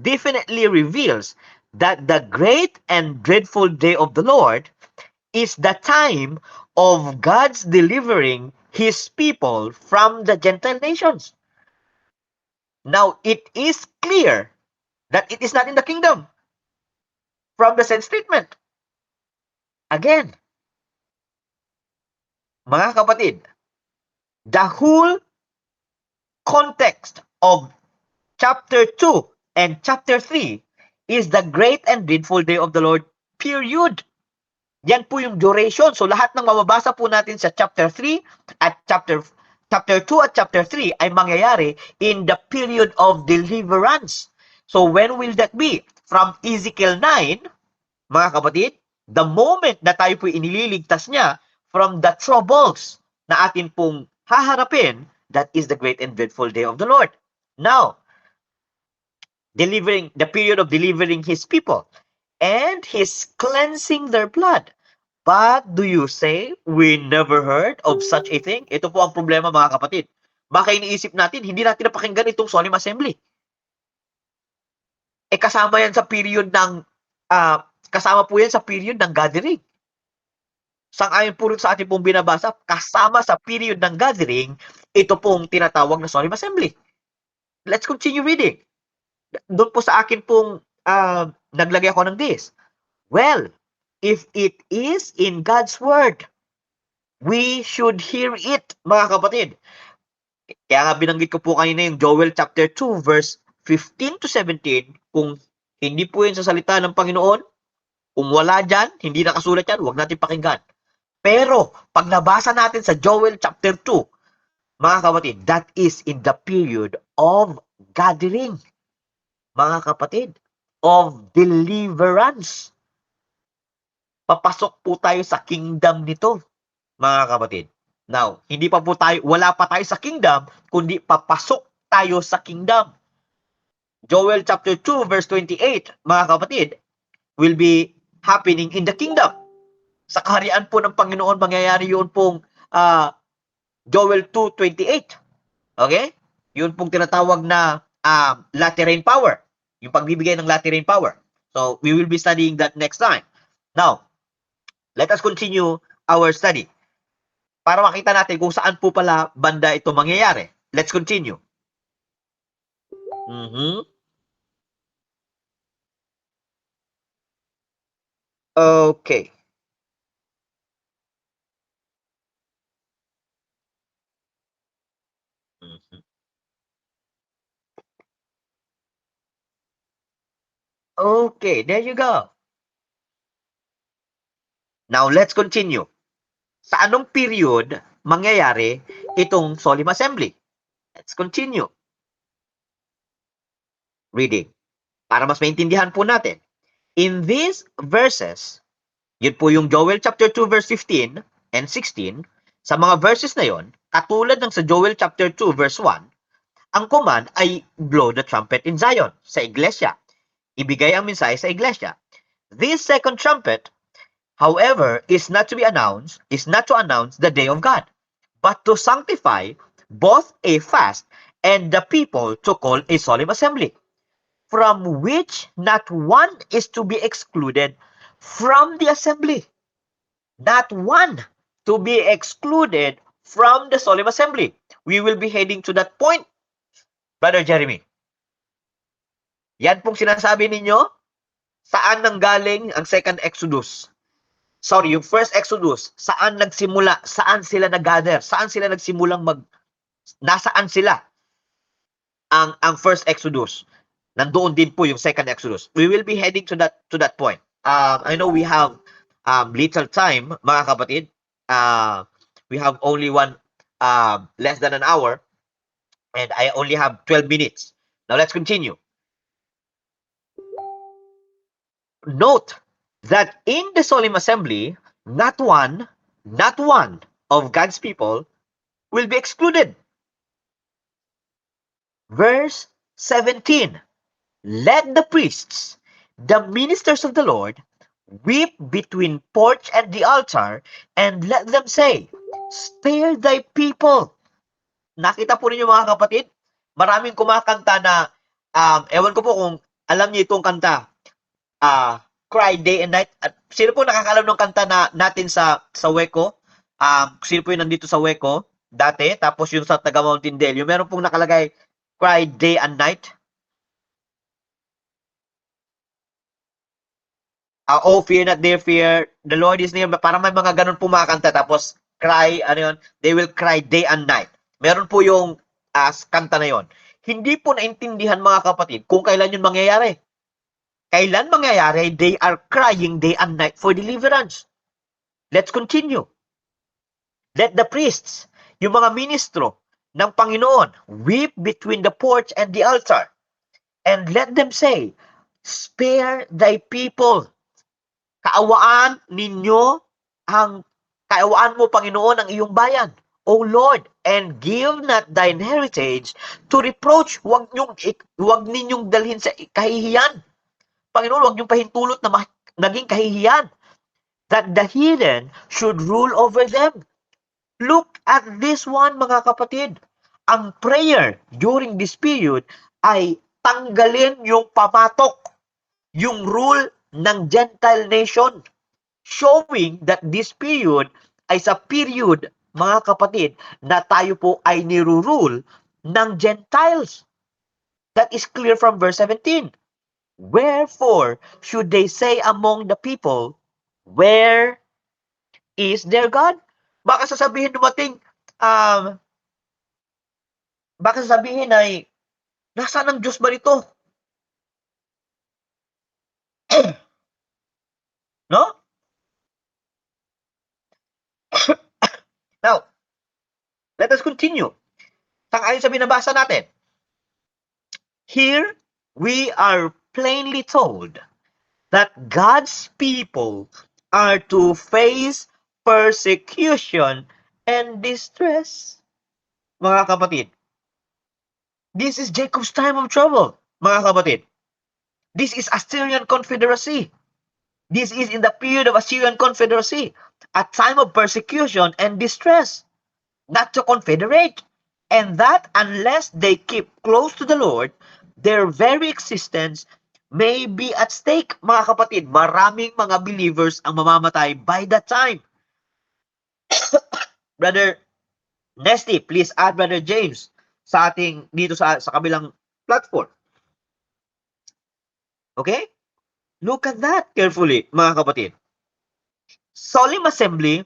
definitely reveals that the great and dreadful day of the Lord is the time of God's delivering His people from the Gentile nations. Now, it is clear that it is not in the kingdom from the said statement. Again, mga kapatid, the whole context of chapter 2 and chapter 3 is the great and dreadful day of the Lord, period. Yan po yung duration. So lahat ng mababasa po natin sa chapter 3 at chapter 2 at chapter 3 ay mangyayari in the period of deliverance. So when will that be? From Ezekiel 9, mga kapatid, the moment na tayo po inililigtas niya from the troubles na atin pong haharapin, that is the great and dreadful day of the Lord. Now, the period of delivering His people and His cleansing their blood. But do you say we never heard of such a thing? Ito po ang problema, mga kapatid. Baka iniisip natin, hindi natin napakinggan itong solemn assembly. Kasama yan sa period ng kasama po yan sa period ng gathering. Sang-ayon po rin sa ating pong binabasa, kasama sa period ng gathering, ito pong tinatawag na solemn assembly. Let's continue reading. Doon po sa akin pong naglagay ako ng this. Well, if it is in God's word, we should hear it, mga kapatid. Kaya nga binanggit ko po kanina yung Joel chapter 2 verse 15 to 17. Kung hindi po yun sa salita ng Panginoon, kung wala dyan, hindi nakasulat yan, huwag natin pakinggan. Pero, pag nabasa natin sa Joel chapter 2, mga kapatid, that is in the period of gathering. Mga kapatid, of deliverance. Papasok po tayo sa kingdom nito, mga kapatid. Now, wala pa tayo sa kingdom, kundi papasok tayo sa kingdom. Joel chapter 2 verse 28, mga kapatid, will be happening in the kingdom. Sa kaharian po ng Panginoon, mangyayari yun pong Joel 2:28. Okay? Yun pong tinatawag na latter rain power. Yung pagbibigay ng latter rain power. So, we will be studying that next time. Now, let us continue our study. Para makita natin kung saan po pala banda ito mangyayari. Let's continue. Okay. Okay, there you go. Now, let's continue. Sa anong period mangyayari itong solemn assembly? Let's continue. Reading. Para mas maintindihan po natin. In these verses, yun po yung Joel chapter 2 verse 15 and 16, sa mga verses na yon, katulad ng sa Joel chapter 2 verse 1, ang command ay blow the trumpet in Zion, sa iglesia. Ibigay ang mensahe sa iglesia. This second trumpet, however, is not to announce the day of God, but to sanctify both a fast and the people to call a solemn assembly, from which not one is to be excluded from the assembly. Not one to be excluded from the solemn assembly. We will be heading to that point, Brother Jeremy. Yan pong sinasabi ninyo, saan nanggaling ang second Exodus? Sorry, yung first Exodus, saan nagsimula? Saan sila nag-gather? Saan sila nagsimulang nasaan sila? Ang first Exodus. Nandoon din po yung second Exodus. We will be heading to that point. I know we have little time, mga kapatid. We have only less than an hour. And I only have 12 minutes. Now let's continue. Note that in the solemn assembly, not one of God's people will be excluded. Verse 17. Let the priests, the ministers of the Lord, weep between porch and the altar, and let them say, spare thy people. Nakita po ninyo mga kapatid, maraming kumakanta na, ewan ko po kung alam niyo itong kanta, Cry Day and Night. At sino po nakakalam ng kanta na natin sa Weko? Sino po yung nandito sa Weko dati? Tapos yung sa taga Mountain Dale, yung meron pong nakalagay Cry Day and Night. Oh, fear not, dear fear. The Lord is near. Parang may mga ganun po mga kanta. Tapos cry, ano yun? They will cry day and night. Meron po yung kanta na yon. Hindi po naintindihan mga kapatid kung kailan yun mangyayari. Kailan mangyayari, they are crying day and night for deliverance. Let's continue. Let the priests, yung mga ministro ng Panginoon, weep between the porch and the altar. And let them say, spare thy people. Kaawaan mo, Panginoon, ang iyong bayan. O Lord, and give not thine heritage to reproach. Huwag ninyong dalhin sa kahihiyan. Panginoon, huwag niyong pahintulot na naging kahihiyan. That the heathen should rule over them. Look at this one, mga kapatid. Ang prayer during this period ay tanggalin yung pamatok, yung rule ng Gentile nation, showing that this period ay sa period, mga kapatid, na tayo po ay nirurule ng Gentiles. That is clear from verse 17. Wherefore should they say among the people, where is their God? Baka sasabihin dumating, baka sasabihin ay, nasaan ang Diyos ba nito? No? Now, let us continue. Sang-ayon sa binabasa natin. Here, we are plainly told that God's people are to face persecution and distress. Mga kapatid, this is Jacob's time of trouble. Mga kapatid, this is Assyrian Confederacy. This is in the period of Assyrian Confederacy, a time of persecution and distress, not to confederate. And that unless they keep close to the Lord, their very existence may be at stake. Mga kapatid, maraming mga believers ang mamamatay by that time. Brother Nesty, please add Brother James sa ating dito sa kabilang platform. Okay? Look at that carefully, mga kapatid. Solemn assembly,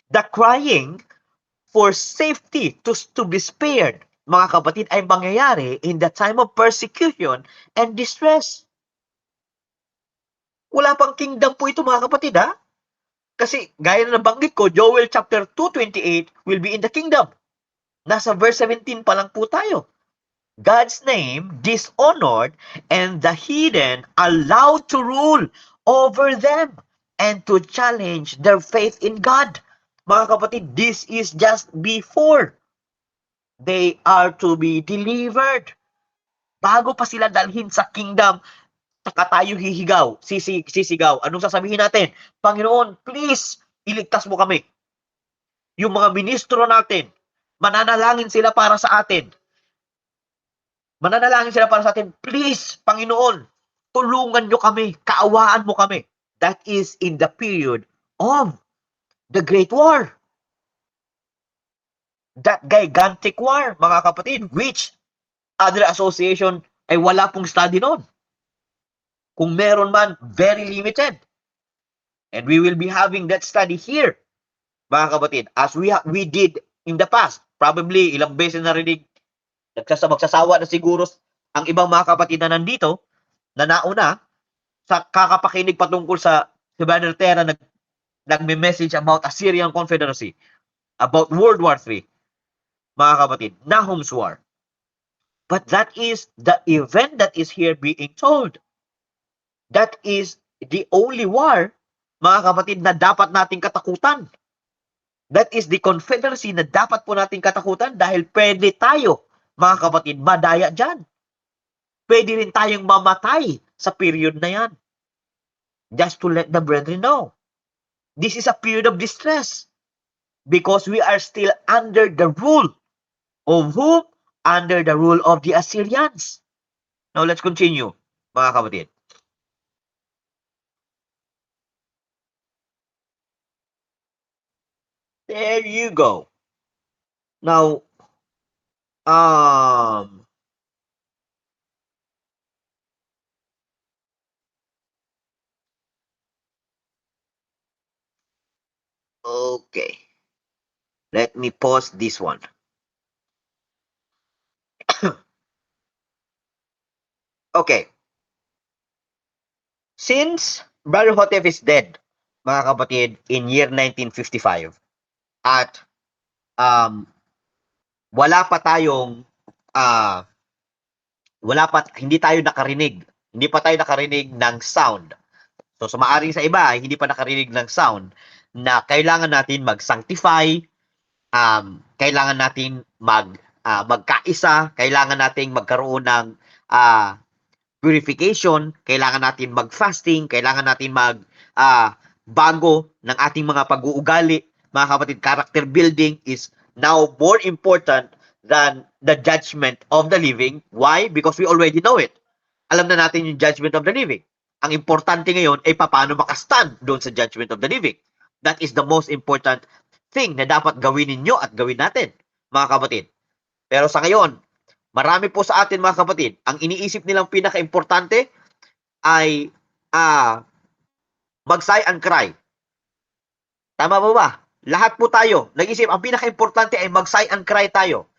the crying for safety to be spared, mga kapatid, ay mangyayari in the time of persecution and distress. Wala pang kingdom po ito, mga kapatid, ha? Kasi, gaya na nabanggit ko, Joel chapter 2:28 will be in the kingdom. Nasa verse 17 pa lang po tayo. God's name dishonored and the heathen allowed to rule over them and to challenge their faith in God. Mga kapatid, this is just before they are to be delivered. Bago pa sila dalhin sa kingdom, saka tayo sisigaw. Anong sasabihin natin? Panginoon, please, iligtas mo kami. Yung mga ministro natin, mananalangin sila para sa atin. Mananalangin sila para sa atin, please, Panginoon, tulungan nyo kami, kaawaan mo kami. That is in the period of the Great War. That gigantic war, mga kapatid, which other association ay wala pong study noon. Kung meron man, very limited. And we will be having that study here, mga kapatid, as we did in the past. Probably, ilang beses narinig, magsasawa na siguro ang ibang mga kapatid na nandito, na nauna, sa kakapakinig patungkol sa Brother Terra nagme-message about Assyrian Confederacy, about World War III. mga kapatid, Nahum's War. But that is the event that is here being told. That is the only war, mga kapatid, na dapat nating katakutan. That is the confederacy na dapat po nating katakutan dahil pwede tayo, mga kapatid, madaya dyan. Pwede rin tayong mamatay sa period na yan. Just to let the brethren know. This is a period of distress because we are still under the rule of whom? Under the rule of the Assyrians. Now let's continue, mga kapatid. There you go. Now, okay. Let me pause this one. Okay. Since Brother Hotep is dead, mga kapatid, in year 1955, at hindi pa tayo nakarinig ng sound. So, maaring sa iba, hindi pa nakarinig ng sound na kailangan natin mag-sanctify, kailangan natin magkaisa, kailangan natin magkaroon ng purification, kailangan natin mag-fasting, kailangan natin bago ng ating mga pag-uugali. Mga kapatid, character building is now more important than the judgment of the living. Why? Because we already know it. Alam na natin yung judgment of the living. Ang importante ngayon ay paano makastand doon sa judgment of the living. That is the most important thing na dapat gawin ninyo at gawin natin, mga kapatid. Pero sa ngayon, marami po sa atin, mga kapatid, ang iniisip nilang pinaka-importante ay mag-sigh and cry. Tama ba ba? Lahat po tayo, nag-isip, ang pinaka-importante ay mag-sigh and cry tayo.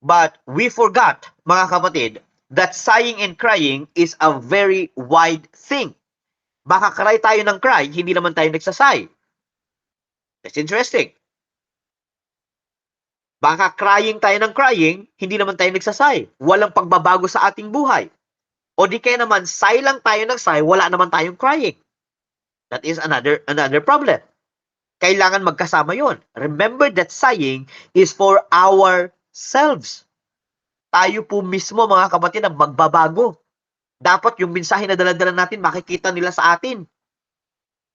But we forgot, mga kapatid, that sighing and crying is a very wide thing. Baka cry tayo ng cry, hindi naman tayo nagsasay. That's interesting. Baka crying tayo ng crying, hindi naman tayo nagsasay. Walang pagbabago sa ating buhay. O di kaya naman, sigh lang tayo ng sigh, wala naman tayong crying. That is another problem. Kailangan magkasama yon. Remember that sighing is for ourselves. Tayo po mismo, mga kapatid, ang magbabago. Dapat yung mensahe na dala-dala natin, makikita nila sa atin.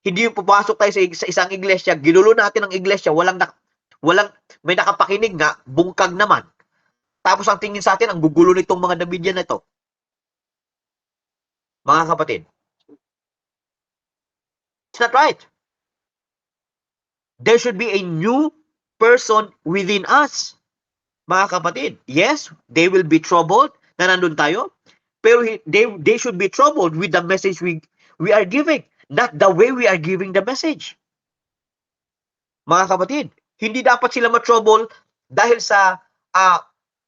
Hindi yung pupasok tayo sa isang iglesia, ginulo natin ang iglesia, walang may nakapakinig nga, bungkag naman. Tapos ang tingin sa atin, ang gugulo nitong mga nabidyan na ito. Mga kapatid. It's not right. There should be a new person within us. Mga kapatid, yes, they will be troubled na nandun tayo, pero they should be troubled with the message we are giving, not the way we are giving the message. Mga kapatid, hindi dapat sila ma-trouble dahil sa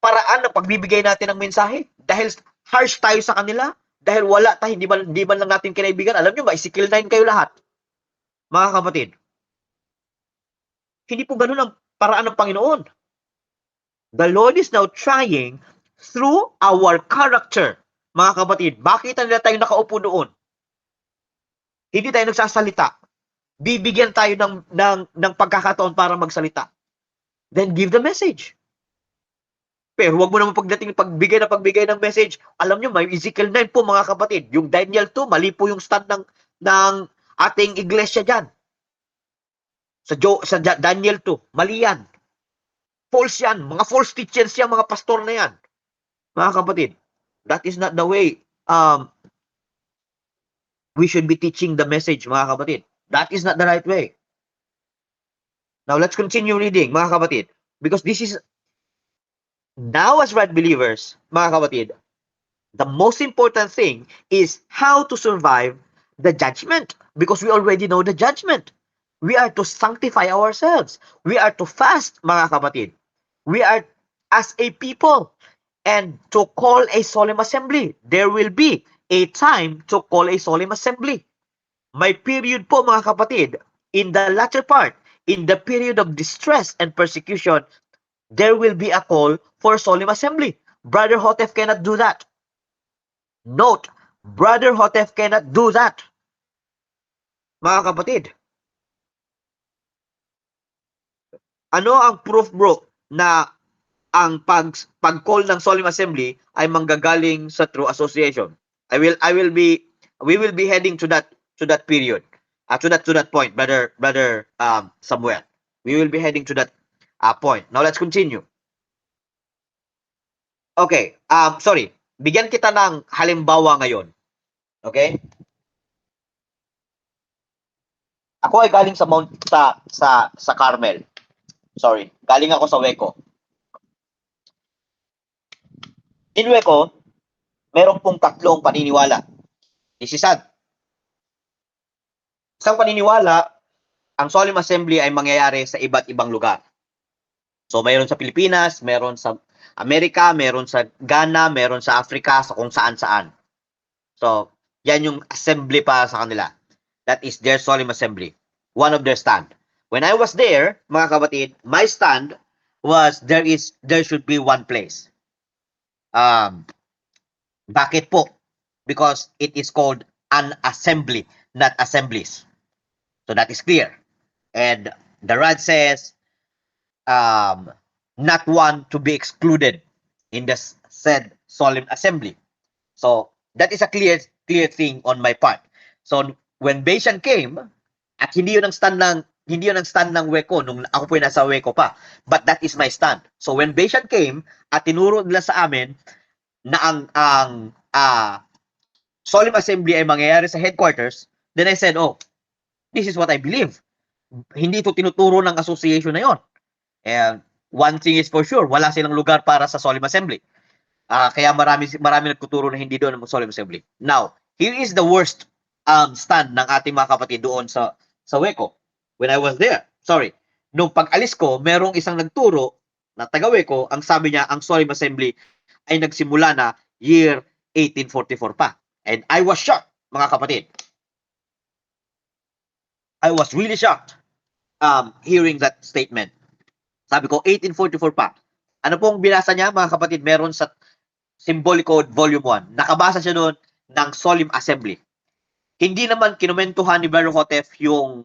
paraan na pagbibigay natin ng mensahe, dahil harsh tayo sa kanila, dahil wala tayo, hindi man lang natin kinaibigan. Alam nyo ba, Ezekiel 9 kayo lahat. Mga kapatid, hindi po ganun ang paraan ng Panginoon. The Lord is now trying through our character. Mga kapatid, bakit nila tayo nakaupo doon? Hindi tayo nagsasalita. Bibigyan tayo ng pagkakataon para magsalita. Then give the message. Pero huwag mo naman pagbigay ng message. Alam nyo, may Ezekiel 9 po, mga kapatid. Yung Daniel 2, mali po yung stand ng ating iglesia dyan. Sa Daniel 2, mali yan. False yan. Mga false teachers yan, mga pastor na yan. Mga kapatid, that is not the way we should be teaching the message, mga kapatid. That is not the right way. Now, let's continue reading, mga kapatid. Because this is, now as right believers, mga kapatid, the most important thing is how to survive the judgment. Because we already know the judgment. We are to sanctify ourselves. We are to fast, mga kapatid. We are as a people and to call a solemn assembly. There will be a time to call a solemn assembly. May period po, mga kapatid, in the latter part, in the period of distress and persecution, there will be a call for solemn assembly. Brother Hotef cannot do that. Note, Brother Hotef cannot do that. Mga kapatid, ano ang proof bro na ang pag-call ng solemn assembly ay manggagaling sa true association? We will be heading to that period. To that point, brother Samuel. We will be heading to that point. Now let's continue. Okay, sorry. Bigyan kita ng halimbawa ngayon. Okay? Ako ay galing sa Carmel. Sorry, galing ako sa Waco. In Waco, meron pong tatlong paniniwala. This is sad. Isang paniniwala, ang solemn assembly ay mangyayari sa iba't ibang lugar. So, mayroon sa Pilipinas, meron sa Amerika, meron sa Ghana, meron sa Africa, sa kung saan-saan. So, yan yung assembly para sa kanila. That is their solemn assembly. One of their stand. When I was there, mga kapatid, my stand was there should be one place. Bakit po? Because it is called an assembly, not assemblies. So that is clear. And the Rad says, not one to be excluded in the said solemn assembly. So that is a clear thing on my part. So when Beishan came, at hindi yun ang stand ng Waco nung ako po nasa Waco pa, but that is my stand. So when Beishan came at tinuro nila sa amin na ang solemn assembly ay mangyayari sa headquarters, then I said, oh, this is what I believe. Hindi ito tinuturo ng association na yon. And one thing is for sure, wala silang lugar para sa solemn assembly. Kaya marami nagtuturo na hindi doon ang solemn assembly. Now, here is the worst stand ng ating mga kapatid doon sa Waco. When I was there, sorry, nung pag-alis ko, merong isang nagturo na taga Waco, ang sabi niya, ang solemn assembly ay nagsimula na year 1844 pa. And I was shocked, mga kapatid. I was really shocked hearing that statement. Sabi ko, 1844 pa. Ano pong binasa niya, mga kapatid? Meron sa Symbolic Code Volume 1. Nakabasa siya doon ng solemn assembly. Hindi naman kinumentuhan ni Brother Hotef yung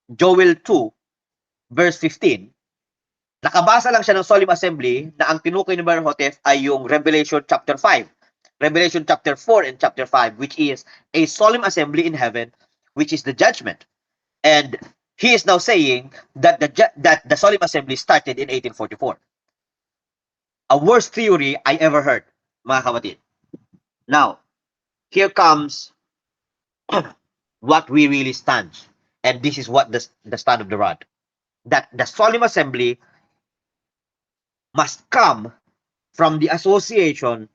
Joel 2, verse 15. Nakabasa lang siya ng solemn assembly na ang tinukoy ni Brother Hotef ay yung Revelation chapter 5. Revelation chapter 4 and chapter 5, which is a solemn assembly in heaven, which is the judgment. And he is now saying that the solemn assembly started in 1844. A worst theory I ever heard, mga kapatid. Now, here comes what we really stand. And this is what the stand of the rod. That the solemn assembly must come from the association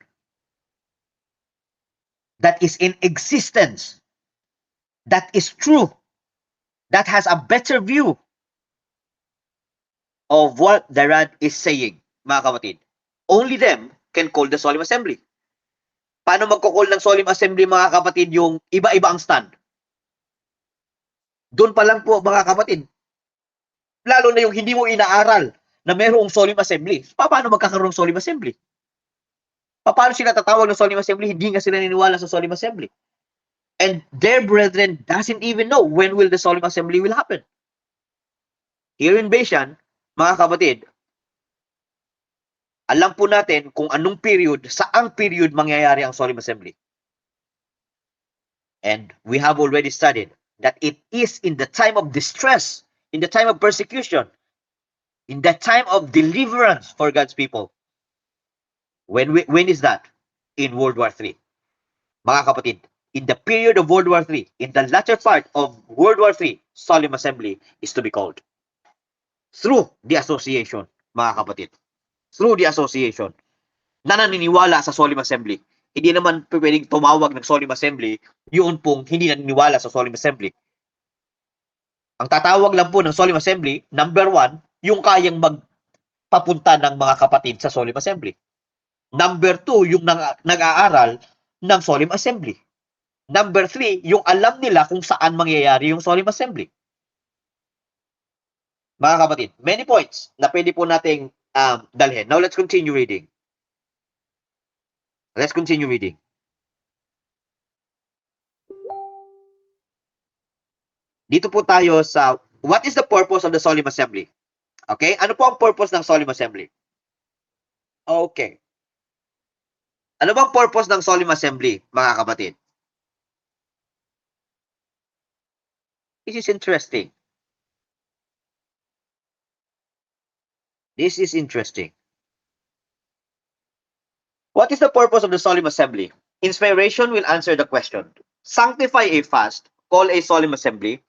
that is in existence, that is true, that has a better view of what the Rad is saying, mga kapatid. Only them can call the solemn assembly. Paano magko-call ng solemn assembly, mga kapatid, yung iba-iba ang stand? Doon pa lang po, mga kapatid. Lalo na yung hindi mo inaaral na mayroong solemn assembly. Paano magkakaroon ng solemn assembly? Paano sila tatawag ng solemn assembly? Hindi nga sila niniwala sa solemn assembly. And their brethren doesn't even know when will the solemn assembly will happen. Here in Beishan, mga kapatid, alam po natin kung anong period, saang period mangyayari ang solemn assembly. And we have already studied that it is in the time of distress, in the time of persecution, in the time of deliverance for God's people. When is that? In World War III. Mga kapatid, in the period of World War III, in the latter part of World War III, solemn assembly is to be called. Through the association, mga kapatid. Through the association na naniniwala sa solemn assembly. Hindi naman pwedeng tumawag ng solemn assembly yun pong hindi naniniwala sa solemn assembly. Ang tatawag lang po ng solemn assembly, number 1, yung kayang magpapunta ng mga kapatid sa solemn assembly. Number 2, yung nag-aaral ng solemn assembly. Number 3, yung alam nila kung saan mangyayari yung solemn assembly. Mga kapatid, many points na pwede po nating dalhin. Now, let's continue reading. Let's continue reading. Dito po tayo sa, what is the purpose of the solemn assembly? Okay? Ano po ang purpose ng solemn assembly? Okay. Ano bang purpose ng solemn assembly, mga kapatid? This is interesting. This is interesting. What is the purpose of the solemn assembly? Inspiration will answer the question. Sanctify a fast, call a solemn assembly,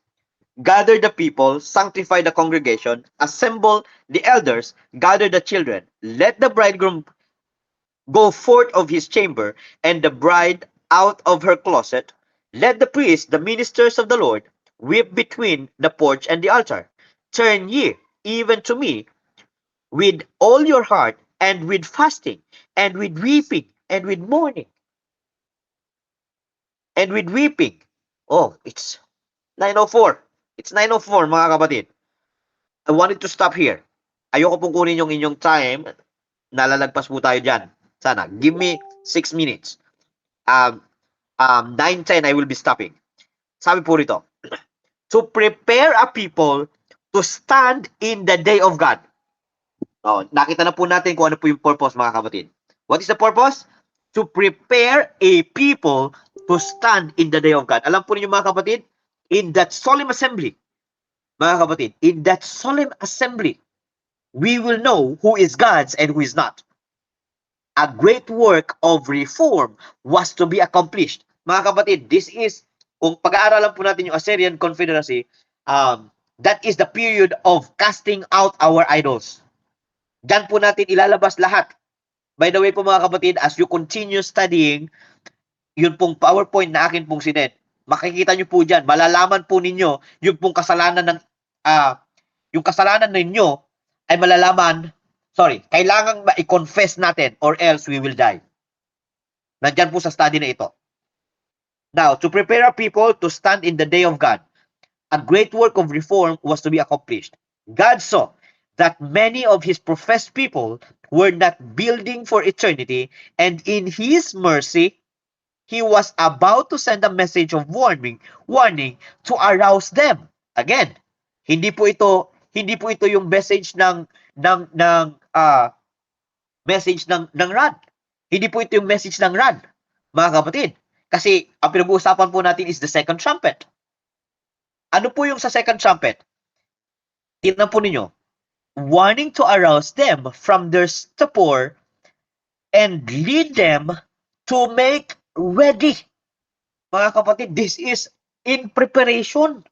gather the people, sanctify the congregation, assemble the elders, gather the children, let the bridegroom go forth of his chamber, and the bride out of her closet. Let the priests, the ministers of the Lord, weep between the porch and the altar. Turn ye even to me with all your heart, and with fasting, and with weeping, and with mourning, and with weeping. Oh, it's 9:04. It's 9:04, mga kapatid. I wanted to stop here. Ayoko pong kunin yung inyong time. Nalalagpas po tayo dyan. Sana. Give me 6 minutes. 9:10, I will be stopping. Sabi po rito, to prepare a people to stand in the day of God. Oh, nakita na po natin kung ano po yung purpose, mga kapatid. What is the purpose? To prepare a people to stand in the day of God. Alam po ninyo, mga kapatid, in that solemn assembly, mga kapatid, in that solemn assembly, we will know who is God's and who is not. A great work of reform was to be accomplished. Mga kapatid, this is, kung pag-aaralan po natin yung Assyrian Confederacy, that is the period of casting out our idols. Diyan po natin ilalabas lahat. By the way po, mga kapatid, as you continue studying, yun pong PowerPoint na akin pong sinend, makikita nyo po dyan, malalaman po ninyo yung pong kasalanan ng, yung kasalanan ninyo ay malalaman, kailangang ma-confess natin or else we will die. Nandyan po sa study na ito. Now, to prepare a people to stand in the day of God, a great work of reform was to be accomplished. God saw that many of his professed people were not building for eternity, and in his mercy, he was about to send a message of warning to arouse them. Again, hindi po ito yung message ng rod. Hindi po ito yung message ng rod, mga kapatid. Kasi ang pinag-uusapan po natin is the second trumpet. Ano po yung sa second trumpet? Tingnan po ninyo. Warning to arouse them from their stupor and lead them to make ready. Mga kapatid, this is in preparation.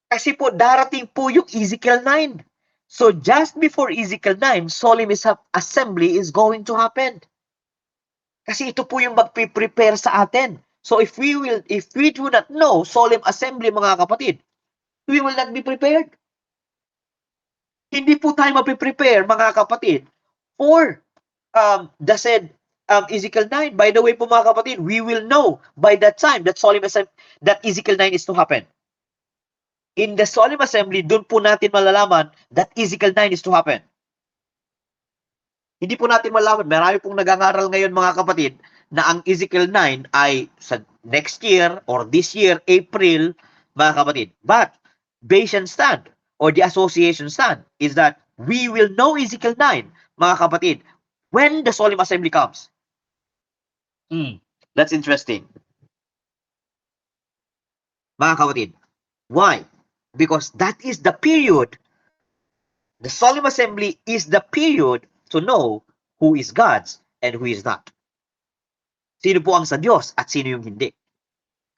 Kasi po, darating po yung Ezekiel 9. So, just before Ezekiel 9, solemn assembly is going to happen. Kasi ito po yung magpe-prepare sa atin. So, if we do not know solemn assembly, mga kapatid, we will not be prepared. Hindi po tayo mapiprepare, mga kapatid, for the said Ezekiel 9. By the way po, mga kapatid, we will know by that time that solemn assembly, that Ezekiel 9 is to happen. In the solemn assembly, doon po natin malalaman that Ezekiel 9 is to happen. Hindi po natin malalaman. Marami pong nag-aaral ngayon, mga kapatid, na ang Ezekiel 9 ay sa next year or this year, April, mga kapatid. But, Bayesian stand or the association stand is that we will know Ezekiel 9, mga kapatid, when the solemn assembly comes. That's interesting. Mga kapatid. Why? Because that is the period, the solemn assembly is the period to know who is God's and who is not. Sino po ang sa Diyos at sino yung hindi.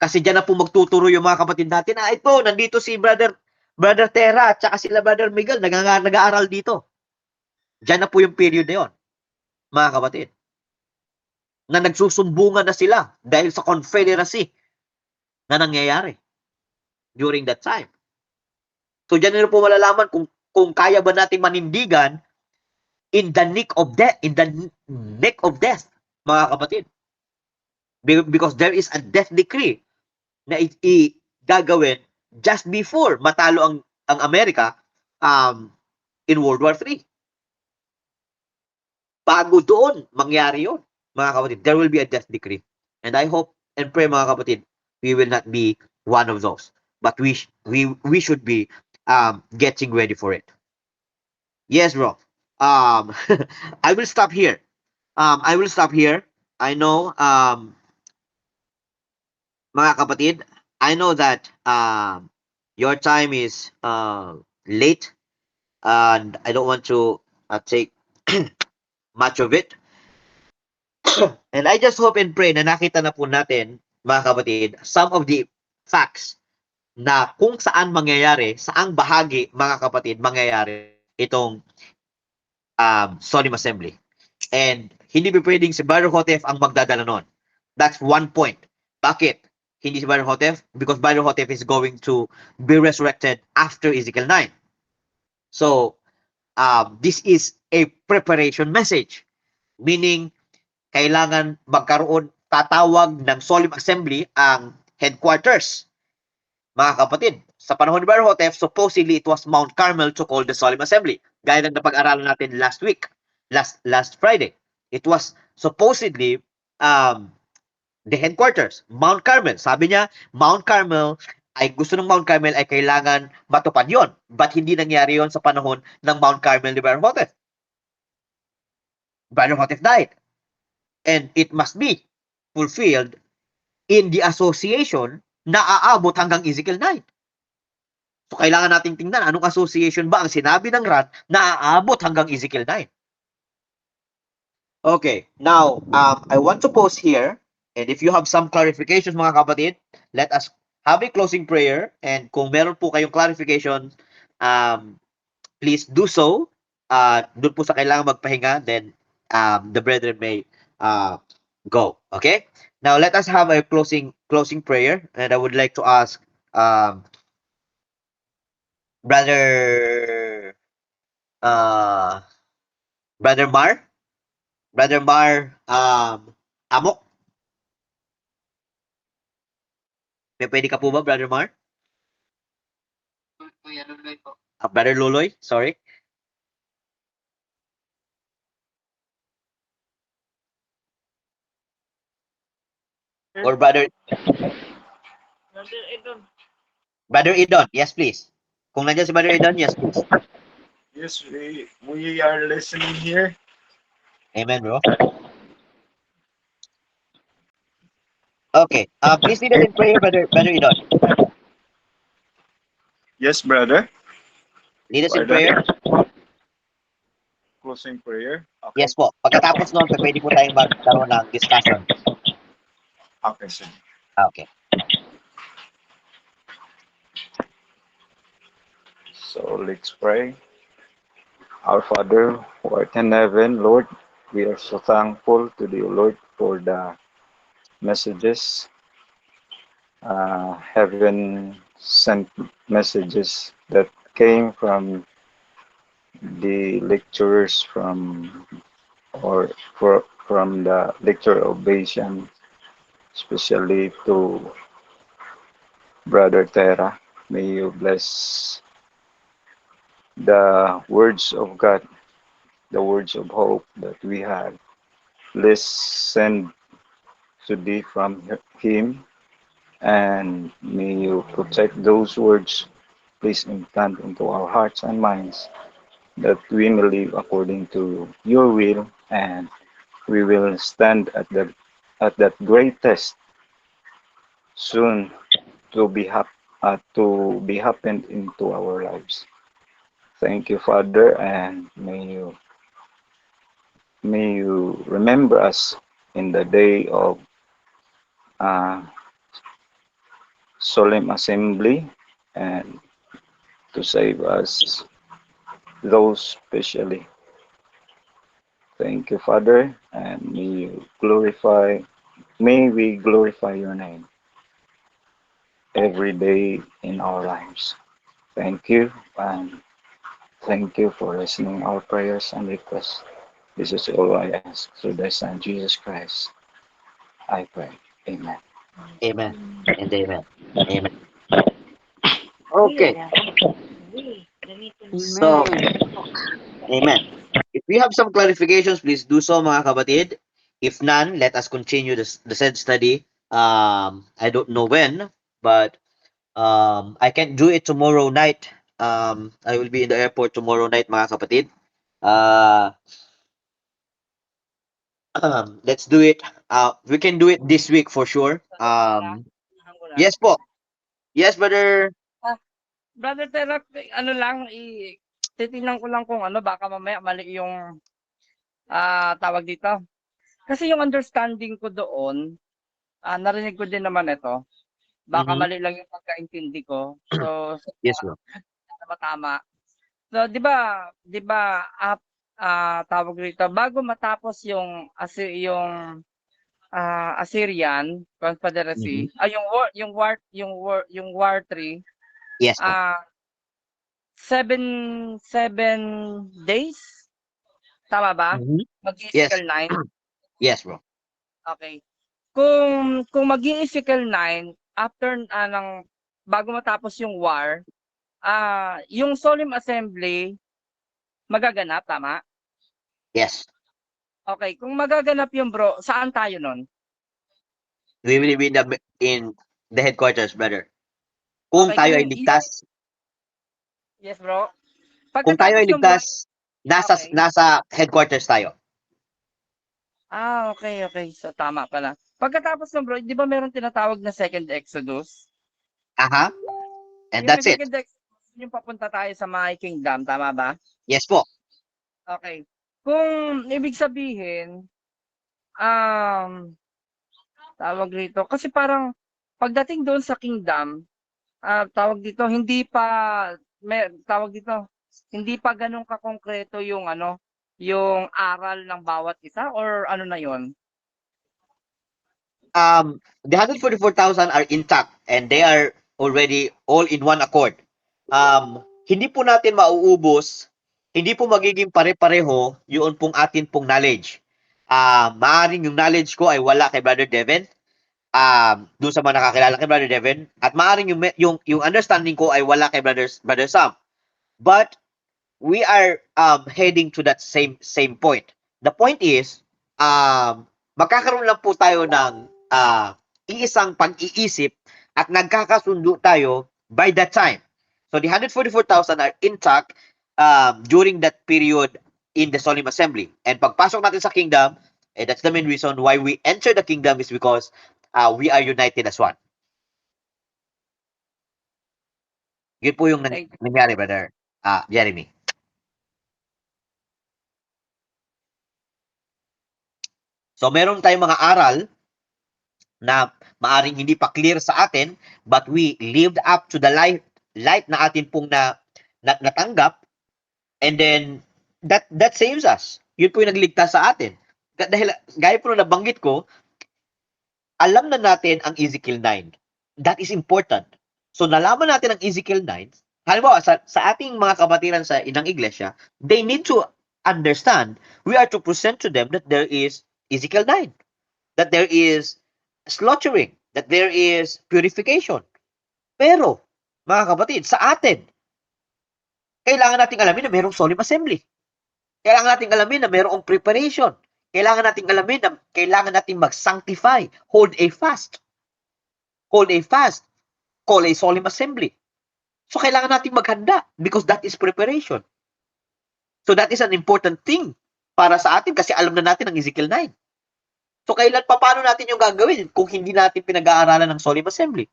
Kasi dyan na po magtuturo yung mga kapatid natin, ito, nandito si Brother Terra at saka sila Brother Miguel, nag-aaral dito. Dyan na po yung period na yun, mga kapatid. Na nagsusumbungan na sila dahil sa confederacy na nangyayari during that time. So dyan na po malalaman kung kaya ba nating manindigan in the neck of death, mga kapatid. Because there is a death decree na gagawin just before matalo ang Amerika in World War III. bago doon mangyari yun, mga kapatid. There will be a death decree. And I hope and pray, mga kapatid, we will not be one of those. But we should be getting ready for it. Yes, bro. I will stop here. I will stop here. I know, mga kapatid, I know that your time is late, and I don't want to take much of it. And I just hope and pray na nakita na po natin, mga kapatid, some of the facts na kung saan mangyayari, saang bahagi, mga kapatid, mangyayari itong solemn assembly. And hindi pa pwedeng si Brother Hotef ang magdadala nun. That's one point. Bakit? Hindi si Brother Hotef? Because Brother Hotef is going to be resurrected after Ezekiel 9. So, this is a preparation message. Meaning, kailangan magkaroon, tatawag ng solemn assembly ang headquarters. Mga kapatid, sa panahon ni Brother Hotef, supposedly it was Mount Carmel to call the solemn assembly. Gaya ng napag-aralan natin last week, last Friday. It was supposedly the headquarters, Mount Carmel. Sabi niya, Mount Carmel, ay gusto ng Mount Carmel ay kailangan matupad yon. But hindi nangyari yon sa panahon ng Mount Carmel ni Brother Hotef. Brother Hotef died. And it must be fulfilled in the association na aabot hanggang Ezekiel 9. So, kailangan nating tingnan anong association ba ang sinabi ng Ran na aabot hanggang Ezekiel 9. Okay, now, I want to pause here. And if you have some clarifications, mga kapatid, let us have a closing prayer. And kung meron po kayong clarification, please do so. Doon po sa kailangan magpahinga, then the brethren may go. Okay? Now, let us have a closing prayer. And I would like to ask Brother Mar? Brother Mar Amok? May pwede ka po ba, Brother Mar? Kuya Luloy po. Brother Luloy, sorry. Or Brother Idon. Brother Idon, yes please. Kung nandiyan si Brother Idon, yes please. Yes, we are listening here. Amen, bro. Okay, please lead us in prayer, Brother Idon. Yes, brother. Lead us in Brother. prayer. Closing prayer. Okay. Yes po. Pagkatapos nun, pwede po tayong magkaroon ng discussion. Okay, sir. Okay. So let's pray. Our Father, who art in heaven, Lord, we are so thankful to you, Lord, for the messages, heaven sent messages that came from the lecturers from the lecture of Bayesian, especially to Brother Terra. May you bless the words of God, the words of hope that we have listened today from him, and may you protect those words, please implant into our hearts and minds, that we may live according to your will, and we will stand at that great test soon to be happened into our lives. Thank you, Father, and may you remember us in the day of solemn assembly, and to save us, those specially. Thank you, Father, and may we glorify your name every day in our lives. Thank you, and thank you for listening our prayers and requests. This is all I ask through thy Son, Jesus Christ. I pray. Amen. Amen. And amen. Amen. Okay. So, amen. If we have some clarifications, please do so, mga kapatid. If none, let us continue the said study. I don't know when, but I can't do it tomorrow night. I will be in the airport tomorrow night, mga kapatid. Let's do it. We can do it this week for sure. Yes po. Yes, brother. Brother Terap, ano lang, titingnan ko lang kung ano, baka mamaya mali yung tawag dito. Kasi yung understanding ko doon, narinig ko din naman ito. Baka Mhm. mali lang yung pagkaintindi ko. So, Yes, bro. tama. So, 'di ba tawag dito, bago matapos yung Assyrian Confederacy, yung war 3, Yes, po. 7 days, tama ba? Mhm. Mag-physical 9. Yes, bro. Okay. Kung mag-physical 9 after bago matapos yung war, yung solemn assembly magaganap, tama? Yes. Okay, kung magaganap yung bro, saan tayo nun? We will be in the headquarters, brother. Kung Okay, tayo ay ligtas, Yes, bro. kung tayo ay Pagkatapos ng bro, ligtas, nasa Okay. nasa headquarters tayo. okay. So, tama pala. Pagkatapos ng bro, di ba meron tinatawag na second Exodus? Aha. And Yung that's it. second Exodus, yung papunta tayo sa My Kingdom, tama ba? Yes po. Okay. Kung ibig sabihin, tawag dito, kasi parang pagdating doon sa kingdom, tawag dito, hindi pa ganun kakongkreto yung yung aral ng bawat isa or ano na yon. The 144,000 are intact and they are already all in one accord. Hindi po natin mauubos, hindi po magiging pare-pareho yun pong atin pong knowledge. Maaring yung knowledge ko ay wala kay Brother Devin, doon sa mga nakakilala kay Brother Devin, at maaring yung understanding ko ay wala kay Brother Sam. But we are heading to that same point. The point is, magkakaroon lang po tayo ng iisang pag-iisip at nagkakasundo tayo by that time. So the 144,000 are intact during that period in the solemn assembly. And pagpasok natin sa kingdom, that's the main reason why we enter the kingdom is because we are united as one. Yun po yung nangyari, brother Jeremy. So meron tayong mga aral na maaring hindi pa clear sa atin, but we lived up to the light na atin pong natanggap, and then that saves us. Yun po yung nagligtas sa atin. Dahil gaya po na nabanggit ko, alam na natin ang Ezekiel 9. That is important. So nalaman natin ang Ezekiel 9. Halimbawa, sa ating mga kapatiran sa inang iglesia, they need to understand, we are to present to them that there is Ezekiel 9, that there is slaughtering, that there is purification. Pero, mga kapatid, sa atin, kailangan nating alamin na mayroong solemn assembly. Kailangan nating alamin na mayroong preparation. Kailangan nating alamin na kailangan nating mag-sanctify, hold a fast, call a solemn assembly. So, kailangan nating maghanda because that is preparation. So, that is an important thing para sa atin kasi alam na natin ang Ezekiel 9. So, paano natin yung gagawin kung hindi natin pinag-aaralan ng solemn assembly?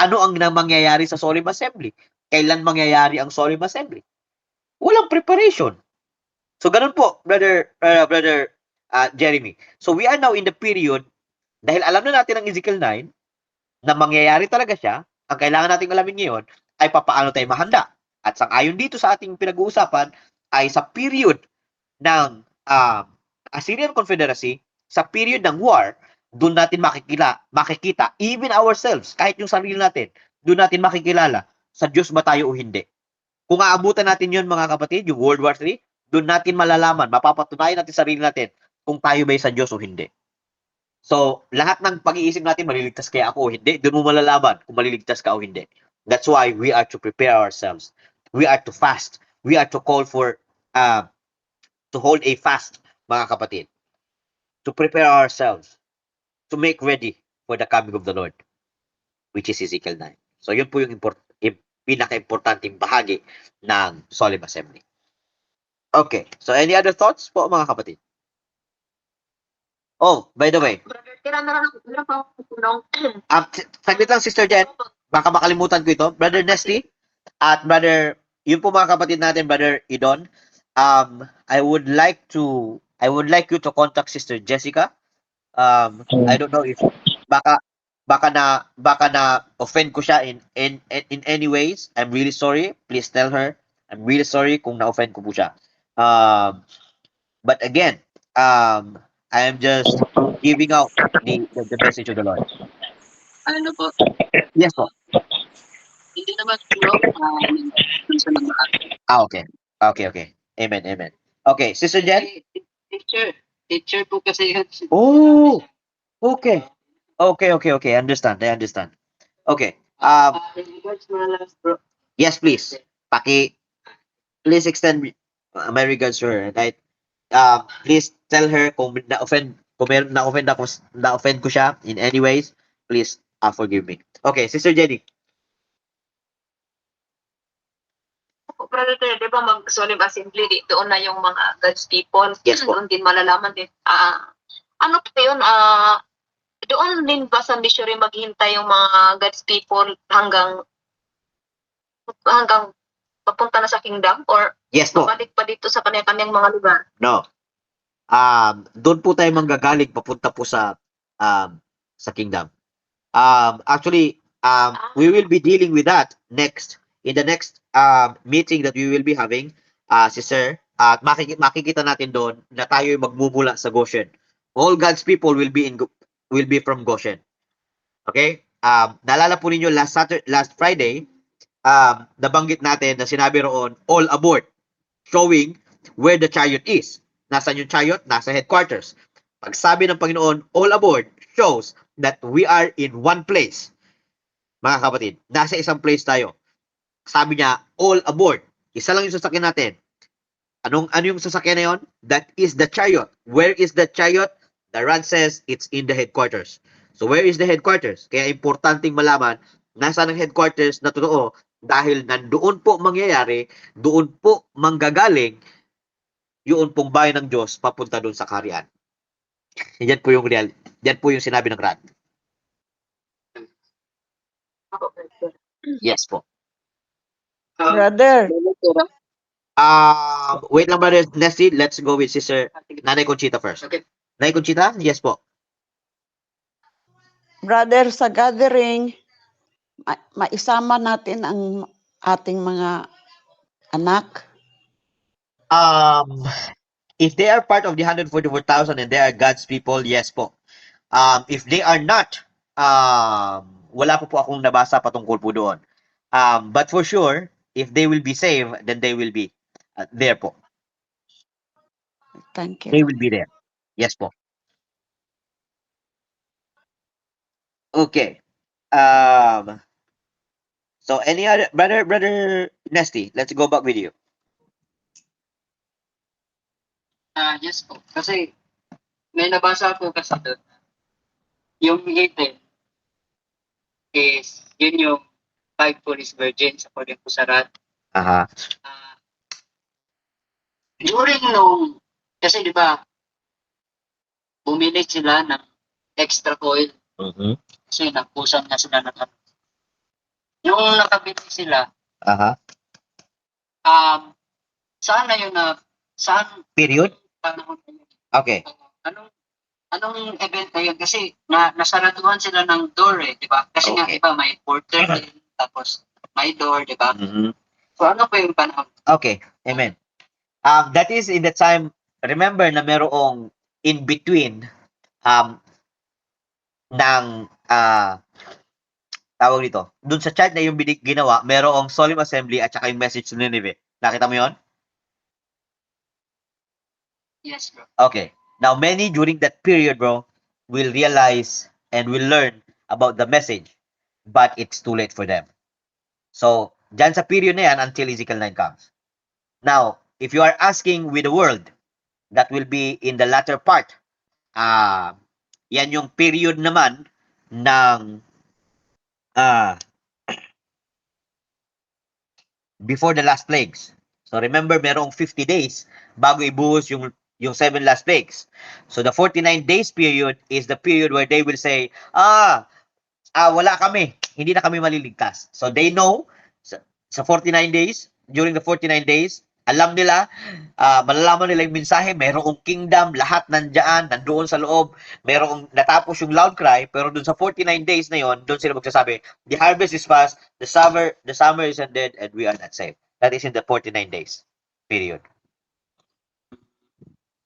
Ano ang mangyayari sa solemn assembly? Kailan mangyayari ang solemn assembly? Walang preparation. So, ganun po, brother Jeremy. So, we are now in the period, dahil alam na natin ang Ezekiel 9, na mangyayari talaga siya, ang kailangan nating alamin ngayon ay papaano tayo mahanda. At sang-ayon dito sa ating pinag-uusapan ay sa period ng Assyrian Confederacy, sa period ng war, doon natin makikita, even ourselves, kahit yung sarili natin, doon natin makikilala sa Diyos ba tayo o hindi. Kung aabutan natin yun, mga kapatid, yung World War III, doon natin malalaman, mapapatunayan natin sarili natin kung tayo ba sa Diyos o hindi. So, lahat ng pag-iisip natin, maliligtas kaya ako o hindi, doon mo malalaman kung maliligtas ka o hindi. That's why we are to prepare ourselves. We are to fast. We are to call for to hold a fast, mga kapatid, to prepare ourselves, to make ready for the coming of the Lord, which is Ezekiel 9. So yun po yung pinaka-importanting bahagi ng Solemn Assembly. Okay, so any other thoughts po mga kapatid? Oh, by the way, saglit lang Sister Jen, baka makalimutan ko ito. Brother Nesty at Brother, yun po mga kapatid natin, Brother Idon, I would like you to contact Sister Jessica. I don't know if baka na offend ko siya in any ways. I'm really sorry. Please tell her I'm really sorry kung na-offend ko po siya. But again, I am just giving out the message of the Lord. Ano po? Yes po. Hindi naman siguro sa mga Okay. Amen. Okay, Sister Jen? teacher po kasi yun. Oh, okay. I understand. Okay. Regards na lang, bro. Yes, please. Please extend my regards to her. Right? Please tell her kung na-offend ko siya in any ways, please forgive me. Okay, Sister Jenny. Brother, di ba mag-solemn assembly, doon na yung mga God's people. Yes po. Doon din malalaman din. Ano po yun? Doon din ba sa missionary maghintay yung mga God's people hanggang papunta na sa kingdom? Or Yes po. babalik pa dito sa kanya-kanyang mga lugar? No. Doon po tayo manggagaling papunta po sa kingdom. Actually, we will be dealing with that in the next meeting that we will be having, sister. At makikita natin doon na tayo magmumula sa Goshen. All God's people will be from Goshen. Okay? Naalala po ninyo last Friday, nabanggit natin na sinabi roon, all aboard, showing where the chariot is. Nasaan yung chariot? Nasa headquarters. Pag sabi ng Panginoon, all aboard, shows that we are in one place. Mga kapatid, nasa isang place tayo. Sabi niya, all aboard. Isa lang yung sasakyan natin. Ano yung sasakyan na yun? That is the chariot. Where is the chariot? The run says it's in the headquarters. So where is the headquarters? Kaya importanteng malaman, nasa ng headquarters na totoo dahil nandoon po mangyayari, doon po manggagaling yun pong bayan ng Diyos papunta doon sa kaharian. Yan po yung sinabi ng Ran. Yes po. Brother, Wait lang, Brother Nessie. Let's go with Sister Nanay Conchita first. Okay. Nanay Conchita? Yes po. brother, sa gathering, maisama natin ang ating mga anak. If they are part of the 144,000 and they are God's people, yes po. If they are not, wala po akong nabasa patungkol po doon. But for sure, if they will be saved, then they will be there po. Thank you. They will be there. Yes po. Okay. So any other brother Nesty, let's go back with you. Yes po. Kasi may nabasa po kasi doon. Yung Eden is yun yung 5 foolish virgins according po sa Rat. Aha. During nung, kasi di ba, bumili sila ng extra oil. Mhm. Kasi nagpusan na sila ng yung nakabili sila, Aha. saan na yun na, saan Period. panahon na yun? Okay. Anong event na yun? Kasi nasaraduhan sila ng door di ba? Kasi nga, Okay. di ba, may porter din, tapos may door, di ba? Mhm. So ano po yung panahon? Okay. Amen. That is in the time, remember na merong in between ng tawag dito. Doon sa chart na yung ginawa, merong solemn assembly at saka yung message to Nineveh. Nakita mo yon? Yes, bro. Okay. Now, many during that period, bro, will realize and will learn about the message, but it's too late for them. So, dyan sa period na yan until Ezekiel 9 comes. Now, if you are asking with the world, that will be in the latter part. Yan yung period naman ng before the last plagues. So remember, merong 50 days bago ibuhos yung 7 last plagues. So the 49 days period is the period where they will say, wala kami, hindi na kami maliligtas. So they know sa 49 days, during the 49 days, alam nila, malalaman nila yung mensahe, merong kingdom, lahat nandoon sa loob, merong natapos yung loud cry, pero dun sa 49 days na yon, doon sila magsasabi, the harvest is past, the summer is ended, and we are not saved. That is in the 49 days period.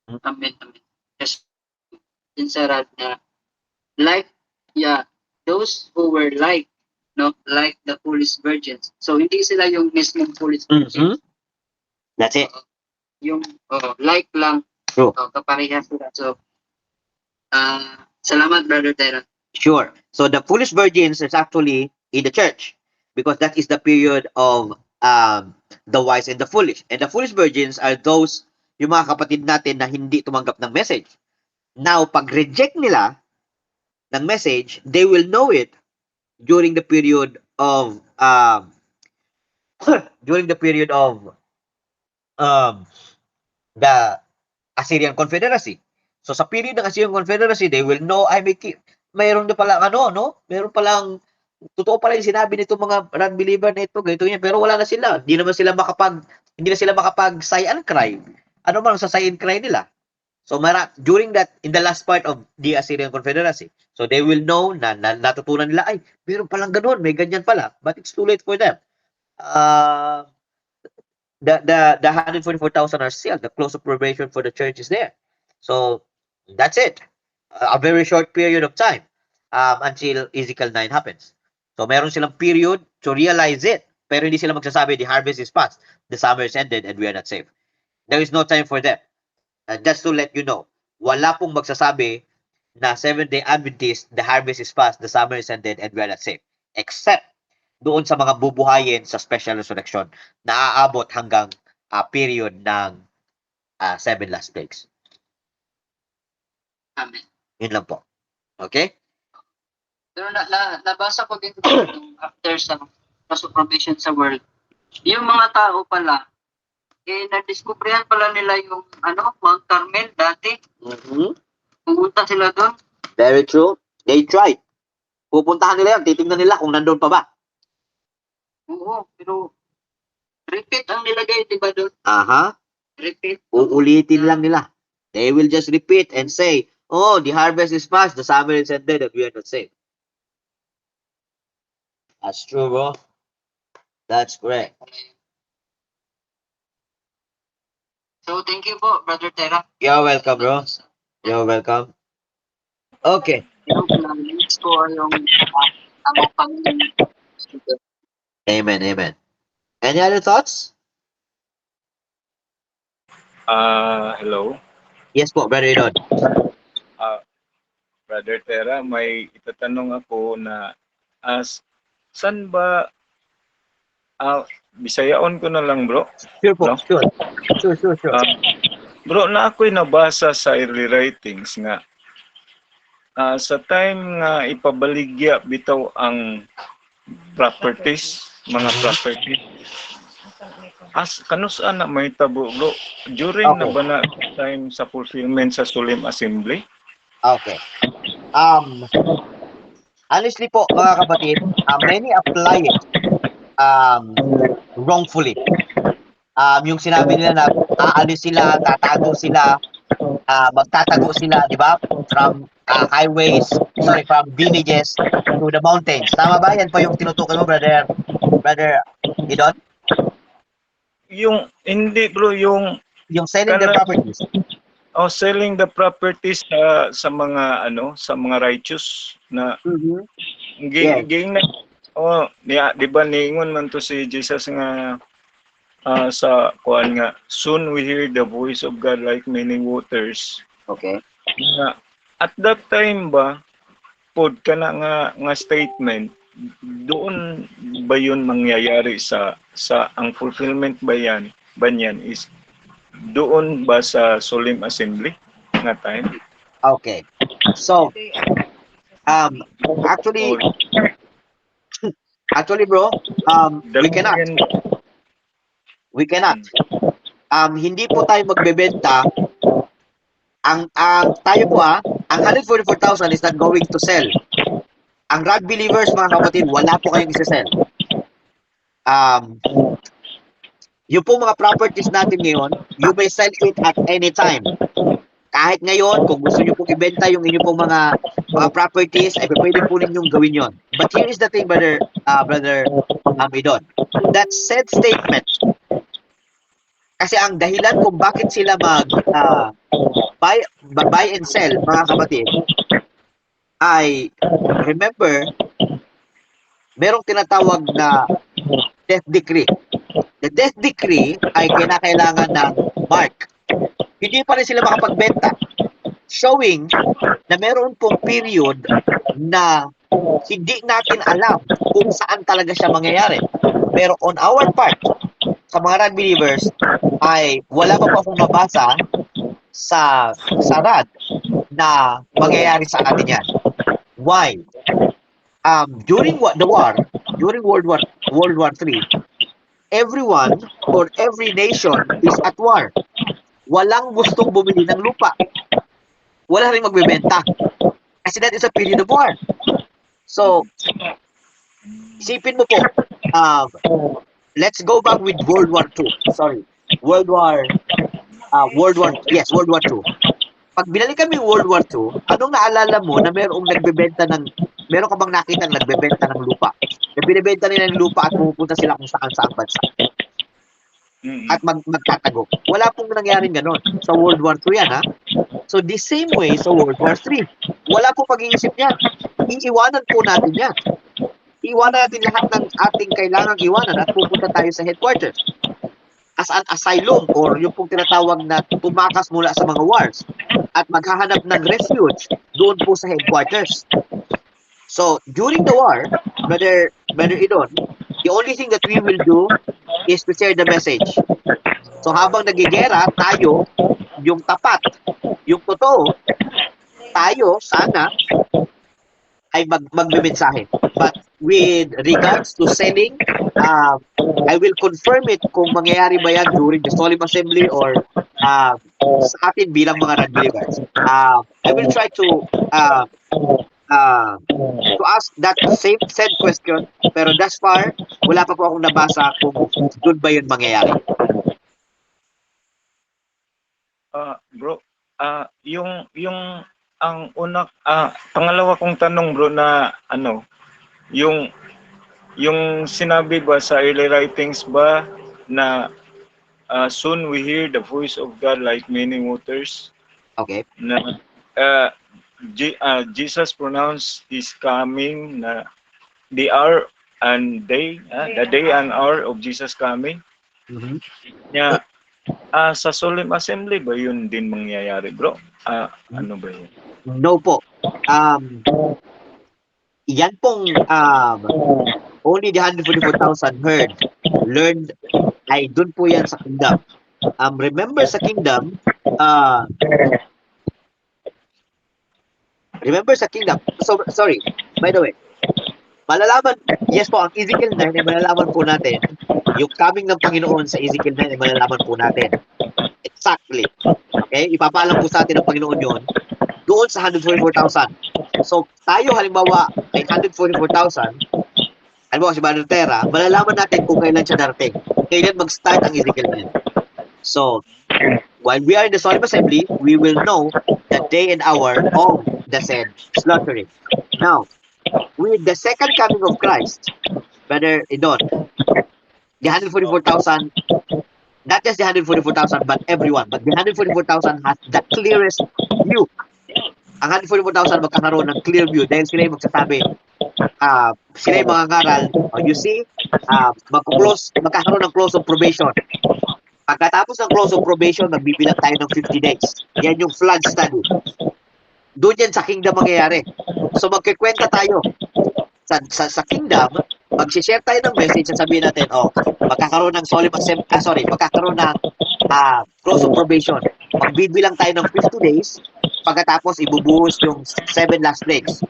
Amen. Yes. Insarad na those who were like the foolish virgins. So hindi sila yung mismong foolish virgins. That's it. Yung like lang. True. Kaparehas sila. So salamat, Brother Tera. Sure. So the foolish virgins is actually in the church because that is the period of the wise and the foolish. And the foolish virgins are those, yung mga kapatid natin na hindi tumanggap ng message. Now, pag reject nila ng message, they will know it during the period of the Assyrian Confederacy. So sa period ng Assyrian Confederacy, they will know, mayroon na pala meron palang totoo pala yung sinabi nito mga non-believer na ito, ganito yan, pero wala na sila. Hindi na sila makapag sigh and cry. Ano man sa sigh and cry nila? So during that, in the last part of the Assyrian Confederacy, so they will know na natutunan nila, meron palang ganun, may ganyan pala, but it's too late for them. The 144,000 are sealed. The close of probation for the church is there. So that's it. A very short period of time until Ezekiel 9 happens. So meron silang period to realize it, pero hindi sila magsasabi, the harvest is past, the summer is ended, and we are not saved. There is no time for them. Just to let you know, wala pong magsasabi na Seventh-day Adventist, the harvest is past, the summer is ended, and we are not saved. Except doon sa mga bubuhayin sa special resurrection na aabot hanggang period ng 7 last plagues. Amen. Yun lang po. Okay? Pero nabasa ko din after sa probation sa world, yung mga tao pala, na-discoveryan pala nila yung Mount Carmel dati. Pumunta sila doon. Very true. They tried. Pupuntahan nila yan, titingnan nila kung nandun pa ba. Oo, pero repeat ang nilagay, diba doon? Repeat. Uulitin lang nila. They will just repeat and say, the harvest is past, the summer is ended, and we are not saved. That's true, bro. That's correct. So, thank you po, Brother Tera. You're welcome, bro. You're welcome. Okay. Amen, amen. Any other thoughts? Hello. Yes po, Brother Idon. Brother Tera, may itatanong ako na saan ba Bisayaon ko na lang, bro. Sure po, no? Sure. Bro, na ako'y nabasa sa early writings nga sa time nga ipabaligya bitaw ang properties, mga properties. Kanusaan na may tabo, bro? During na ba na time sa fulfillment sa Solemn Assembly? Okay. Honestly po, mga kapatid, many apply it wrongfully. Yung sinabi nila na aalis sila, tatago sila, magtatago sila, di ba? From highways, from villages to the mountains. Tama ba? Yan po yung tinutukoy mo, Brother Idon? Yung, hindi bro, yung selling the properties. Selling the properties sa mga sa mga righteous na di ba niingon man to si Jesus nga sa kuan nga, soon we hear the voice of God like many waters. Okay. At that time ba pod kana nga statement, doon ba yun mangyayari sa ang fulfillment ba yan is doon ba sa Solemn Assembly nga time? Okay. So, actually, bro, we cannot. Hindi po tayo magbebenta. Ang tayo po ang 144,000 is not going to sell. Ang rag believers, mga kapatid, wala po kayong isa-sell. Yung po mga properties natin ngayon, you may sell it at any time. Kahit ngayon, kung gusto nyo pong ibenta yung inyong pong mga properties, ay pwede po ninyong gawin yon. But here is the thing, brother Idon. That said statement, kasi ang dahilan kung bakit sila buy and sell, mga kapatid, ay, remember, merong tinatawag na death decree. The death decree ay kinakailangan ng mark. Hindi pa rin sila makapagbenta. Showing na meron pong period na hindi natin alam kung saan talaga siya mangyayari. Pero on our part, sa mga RAD believers, ay wala pa po akong mabasa sa RAD na mangyayari sa atin yan. Why? During the war, during World War III, everyone or every nation is at war. Walang gustong bumili ng lupa. Wala rin magbebenta. Kasi that is a period of war. So, isipin mo po, let's go back with World War II. Sorry. World War II. Pag binalikan mo yung World War II, anong naalala mo na meron ka bang nakita na nagbebenta ng lupa? Na binibenta nila ng lupa at pumupunta sila kung saan bansa. At magtatago. Wala pong nangyaring ganon. Sa World War II yan, ha? So, the same way sa World War III. Wala pong pag-iisip niyan. Iiwanan po natin yan. Iiwanan natin lahat ng ating kailangang iwanan at pupunta tayo sa headquarters. As an asylum or yung pong tinatawag na tumakas mula sa mga wars at maghahanap ng refuge doon po sa headquarters. So, during the war, Brother Idon, the only thing that we will do is to share the message. So, habang nagigera, tayo, yung tapat, yung totoo, tayo, sana, ay magbimensahe. But with regards to selling, I will confirm it kung mangyayari ba yan during the Solemn Assembly or sa atin bilang mga RAD believers. I will try to ask that same said question, pero thus far, wala pa po akong nabasa kung doon ba yun mangyayari. Bro, ang pangalawa kong tanong, bro, na yung sinabi ba sa early writings ba na soon we hear the voice of God like many waters? Okay. Na Jesus pronounced his coming na the hour and day, the day and hour of Jesus coming. Sa Solemn Assembly ba yun din mangyayari, bro? Ano ba yun? No po. Yan pong only the 144,000 learned ay dun po yan sa kingdom. Remember sa kingdom, so, sorry, by the way, malalaman, yes po, ang Ezekiel 9 ay malalaman po natin, yung coming ng Panginoon sa Ezekiel 9 ay malalaman po natin. Exactly. Okay? Ipapaalam po sa atin ng Panginoon yun doon sa 144,000. So, tayo halimbawa ay 144,000, halimbawa si Brother Terra, malalaman natin kung kailan siya darating. Kailan mag-start ang Ezekiel 9. So, while we are in the Solemn Assembly, we will know the day and hour of the said slaughtering. Now, with the second coming of Christ, Brother Idon, the 144,000, not just the 144,000, but everyone. But the 144,000 has the clearest view. Ang 144,000 magkakaroon ng clear view dahil sila yung magsasabi, sila yung mga ngaral, you see, magkakaroon ng close of probation. Pagkatapos ng close of probation, magbibilang tayo ng 50 days. Yan yung flood study. Doon yan sa kingdom mangyayari. So magkikwenta tayo. Sa kingdom, mag-share tayo ng message, sasabihin natin, magkakaroon ng magkakaroon ng close of probation. Magbibilang tayo ng 50 days, pagkatapos ibubuhos yung 7 last plagues.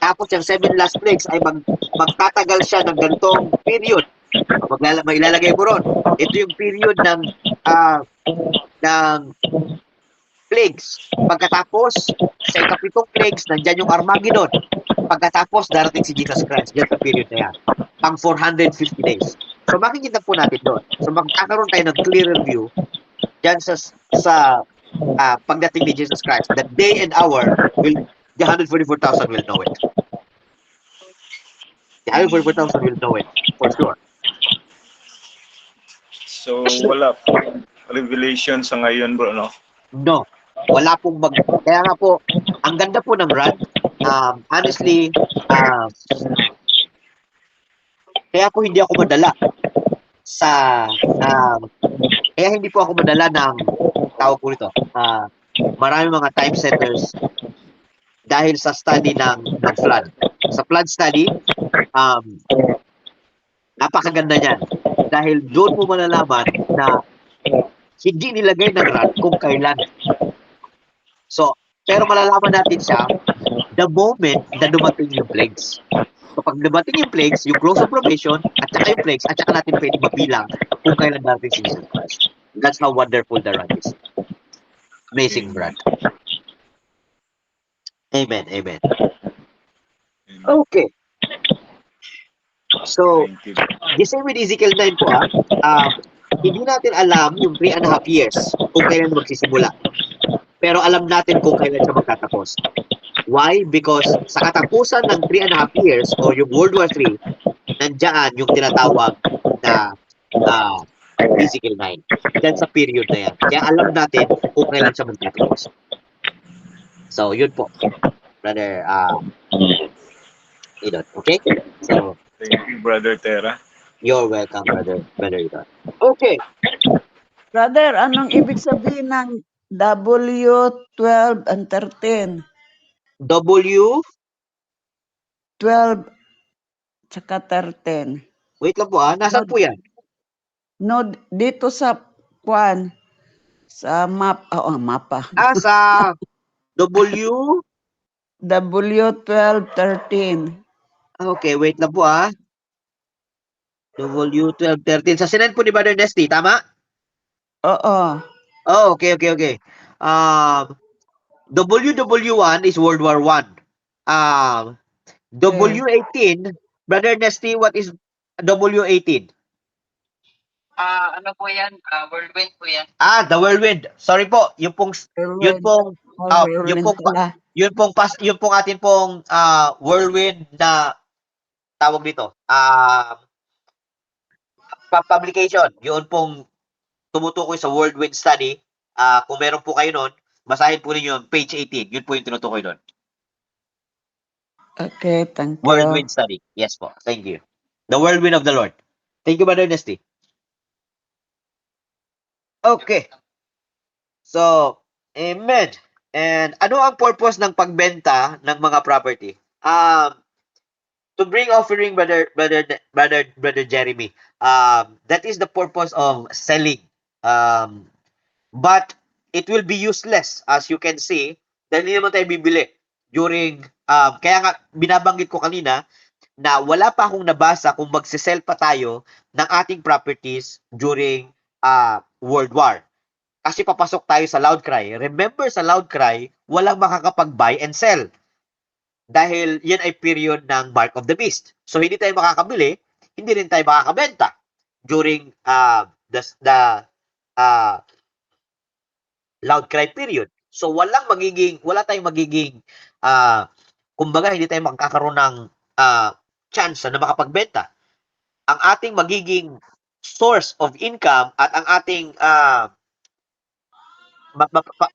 Tapos yung 7 last plagues ay magtatagal siya ng ganitong period. May ilalagay mo ron. Ito yung period ng plagues. Pagkatapos, sa ikapitong plagues, nandyan yung Armageddon. Pagkatapos, darating si Jesus Christ. Yan sa period na yan. Pang 450 days. So, makikita po natin doon. So, magkakaroon tayo ng clearer view dyan sa pagdating ni Jesus Christ. The day and hour, the 144,000 will know it. The 144,000 will know it, for sure. So, wala po revelation sa ngayon, bro, no? No. Wala pong Kaya nga po, ang ganda po ng run. Honestly, kaya po hindi ako madala kaya hindi po ako madala ng tawag po nito. Marami mga time setters dahil sa study ng flood. Sa flood study, napakaganda niyan. Dahil doon mo malalaman na hindi nilagay ng run kung kailan. So, pero malalaman natin siya the moment na dumating yung plagues. So, pag dumating yung plagues, yung close of probation, at saka yung plagues, at saka natin pwede mabilang kung kailan natin si Jesus Christ. That's how wonderful the run is. Amazing run. Amen, amen. Okay. So, the same with Ezekiel 9 po hindi natin alam yung 3.5 years kung kailan magsisimula. Pero alam natin kung kailan siya magtatapos. Why? Because sa katapusan ng 3.5 years o yung World War III, nandiyan yung tinatawag na Ezekiel 9. Yan sa period na yan. Kaya alam natin kung kailan siya magtatapos. So, yun po. Brother, Idon. Okay? So, thank you, Brother Tera. You're welcome, Brother Idon. Okay. Brother, anong ibig sabihin ng W12 and 13? W? 12 tsaka 13. Wait lang po nasaan po yan? No, dito sa sa map, mapa. Sa W? W12, 13. Okay, wait lang po W12, 13. Sa sinend po ni Brother Nesty, tama? Oo. Oh, okay. WW1 is World War I. W18, Brother Nesty, what is W18? Ano po yan? Whirlwind po yan. The whirlwind. Sorry po, yun pong atin pong whirlwind na tawag dito. Publication. Yun pong tumutukoy sa whirlwind study. Kung meron po kayo nun, basahin po ninyo page 18. Yun po yung tinutukoy doon. Okay, thank you. Whirlwind study. Yes po. Thank you. The whirlwind of the Lord. Thank you, Brother Nesty. Okay. So, amen. And ano ang purpose ng pagbenta ng mga property? To bring offering, Brother Jeremy. That is the purpose of selling. But it will be useless, as you can see, dahil hindi naman tayo bibili during, kaya nga binabanggit ko kanina na wala pa akong nabasa kung magsisell pa tayo ng ating properties during World War. Kasi papasok tayo sa loud cry. Remember, sa loud cry, walang makakapag-buy and sell. Dahil yan ay period ng Mark of the Beast. So, hindi tayo makakabili, hindi rin tayo makakabenta during the loud cry period. So, wala tayong magiging, kumbaga, hindi tayo makakaroon ng chance na makapagbenta. Ang ating magiging source of income at ang ating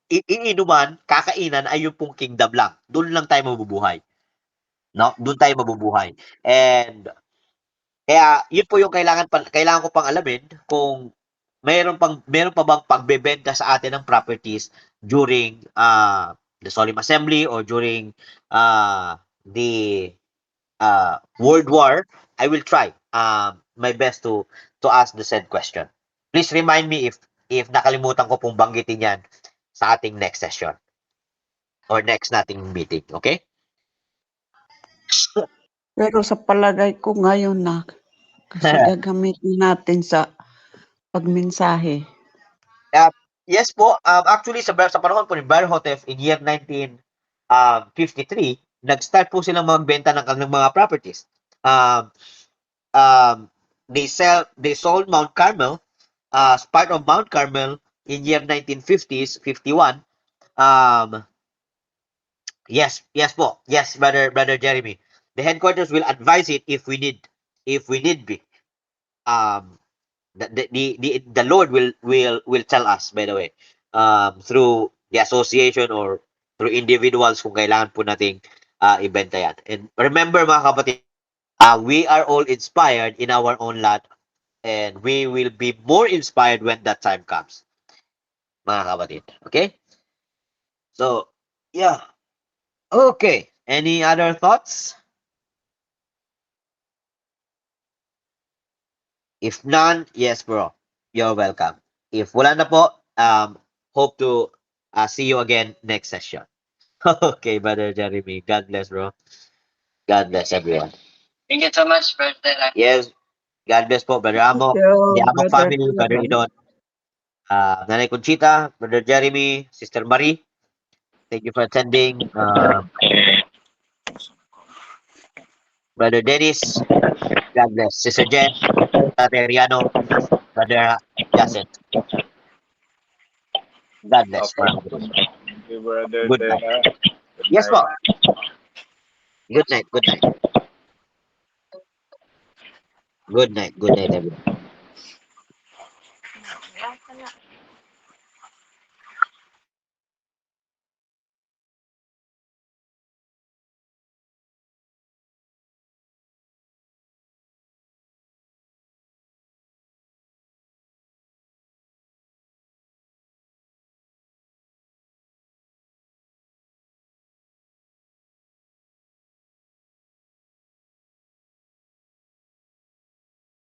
iinuman, kakainan ay yung pong kingdom lang. Doon lang tayo mabubuhay. No? Doon tayo mabubuhay. And kaya yun po yung kailangan ko pang alamin kung meron pa bang pagbebenta sa atin ng properties during the solemn assembly or during the World War. I will try my best to ask the said question. Please remind me if if nakalimutan ko pong banggitin yan sa ating next session or next nating meeting. Okay? Pero sa palagay ko ngayon na kasi gagamitin natin sa pagmensahe. Yes po. Actually, sa panahon po ni Berhotef in year 1953, nag-start po silang magbenta ng kanilang mga properties. They sold Mount Carmel as part of Mount Carmel in year 1950s, 51. Yes po. Yes, brother Jeremy. The headquarters will advise it if we need be. The Lord will tell us, by the way, through the association or through individuals kung kailangan po nating ibenta yan. And remember mga kapatid, we are all inspired in our own lot and we will be more inspired when that time comes. Mga kapatid. Okay? So, yeah. Okay. Any other thoughts? If none, yes, bro. You're welcome. If wala na po, hope to see you again next session. Okay, Brother Jeremy. God bless, bro. God bless everyone. Thank you so much, Brother. Yes. God bless po, Brother Amo. Thank you, The Amo Brother family, Brother Jeremy. Idon. Nanay Conchita, Brother Jeremy, Sister Marie. Thank you for attending. Brother Dennis. God bless. Sister Jen. Brother Riano. Brother Jacet. God bless. Okay. Thank you, Brother Good night. Tera. Good Yes, night. po. Good night. Good night. Good night. Good night, everyone.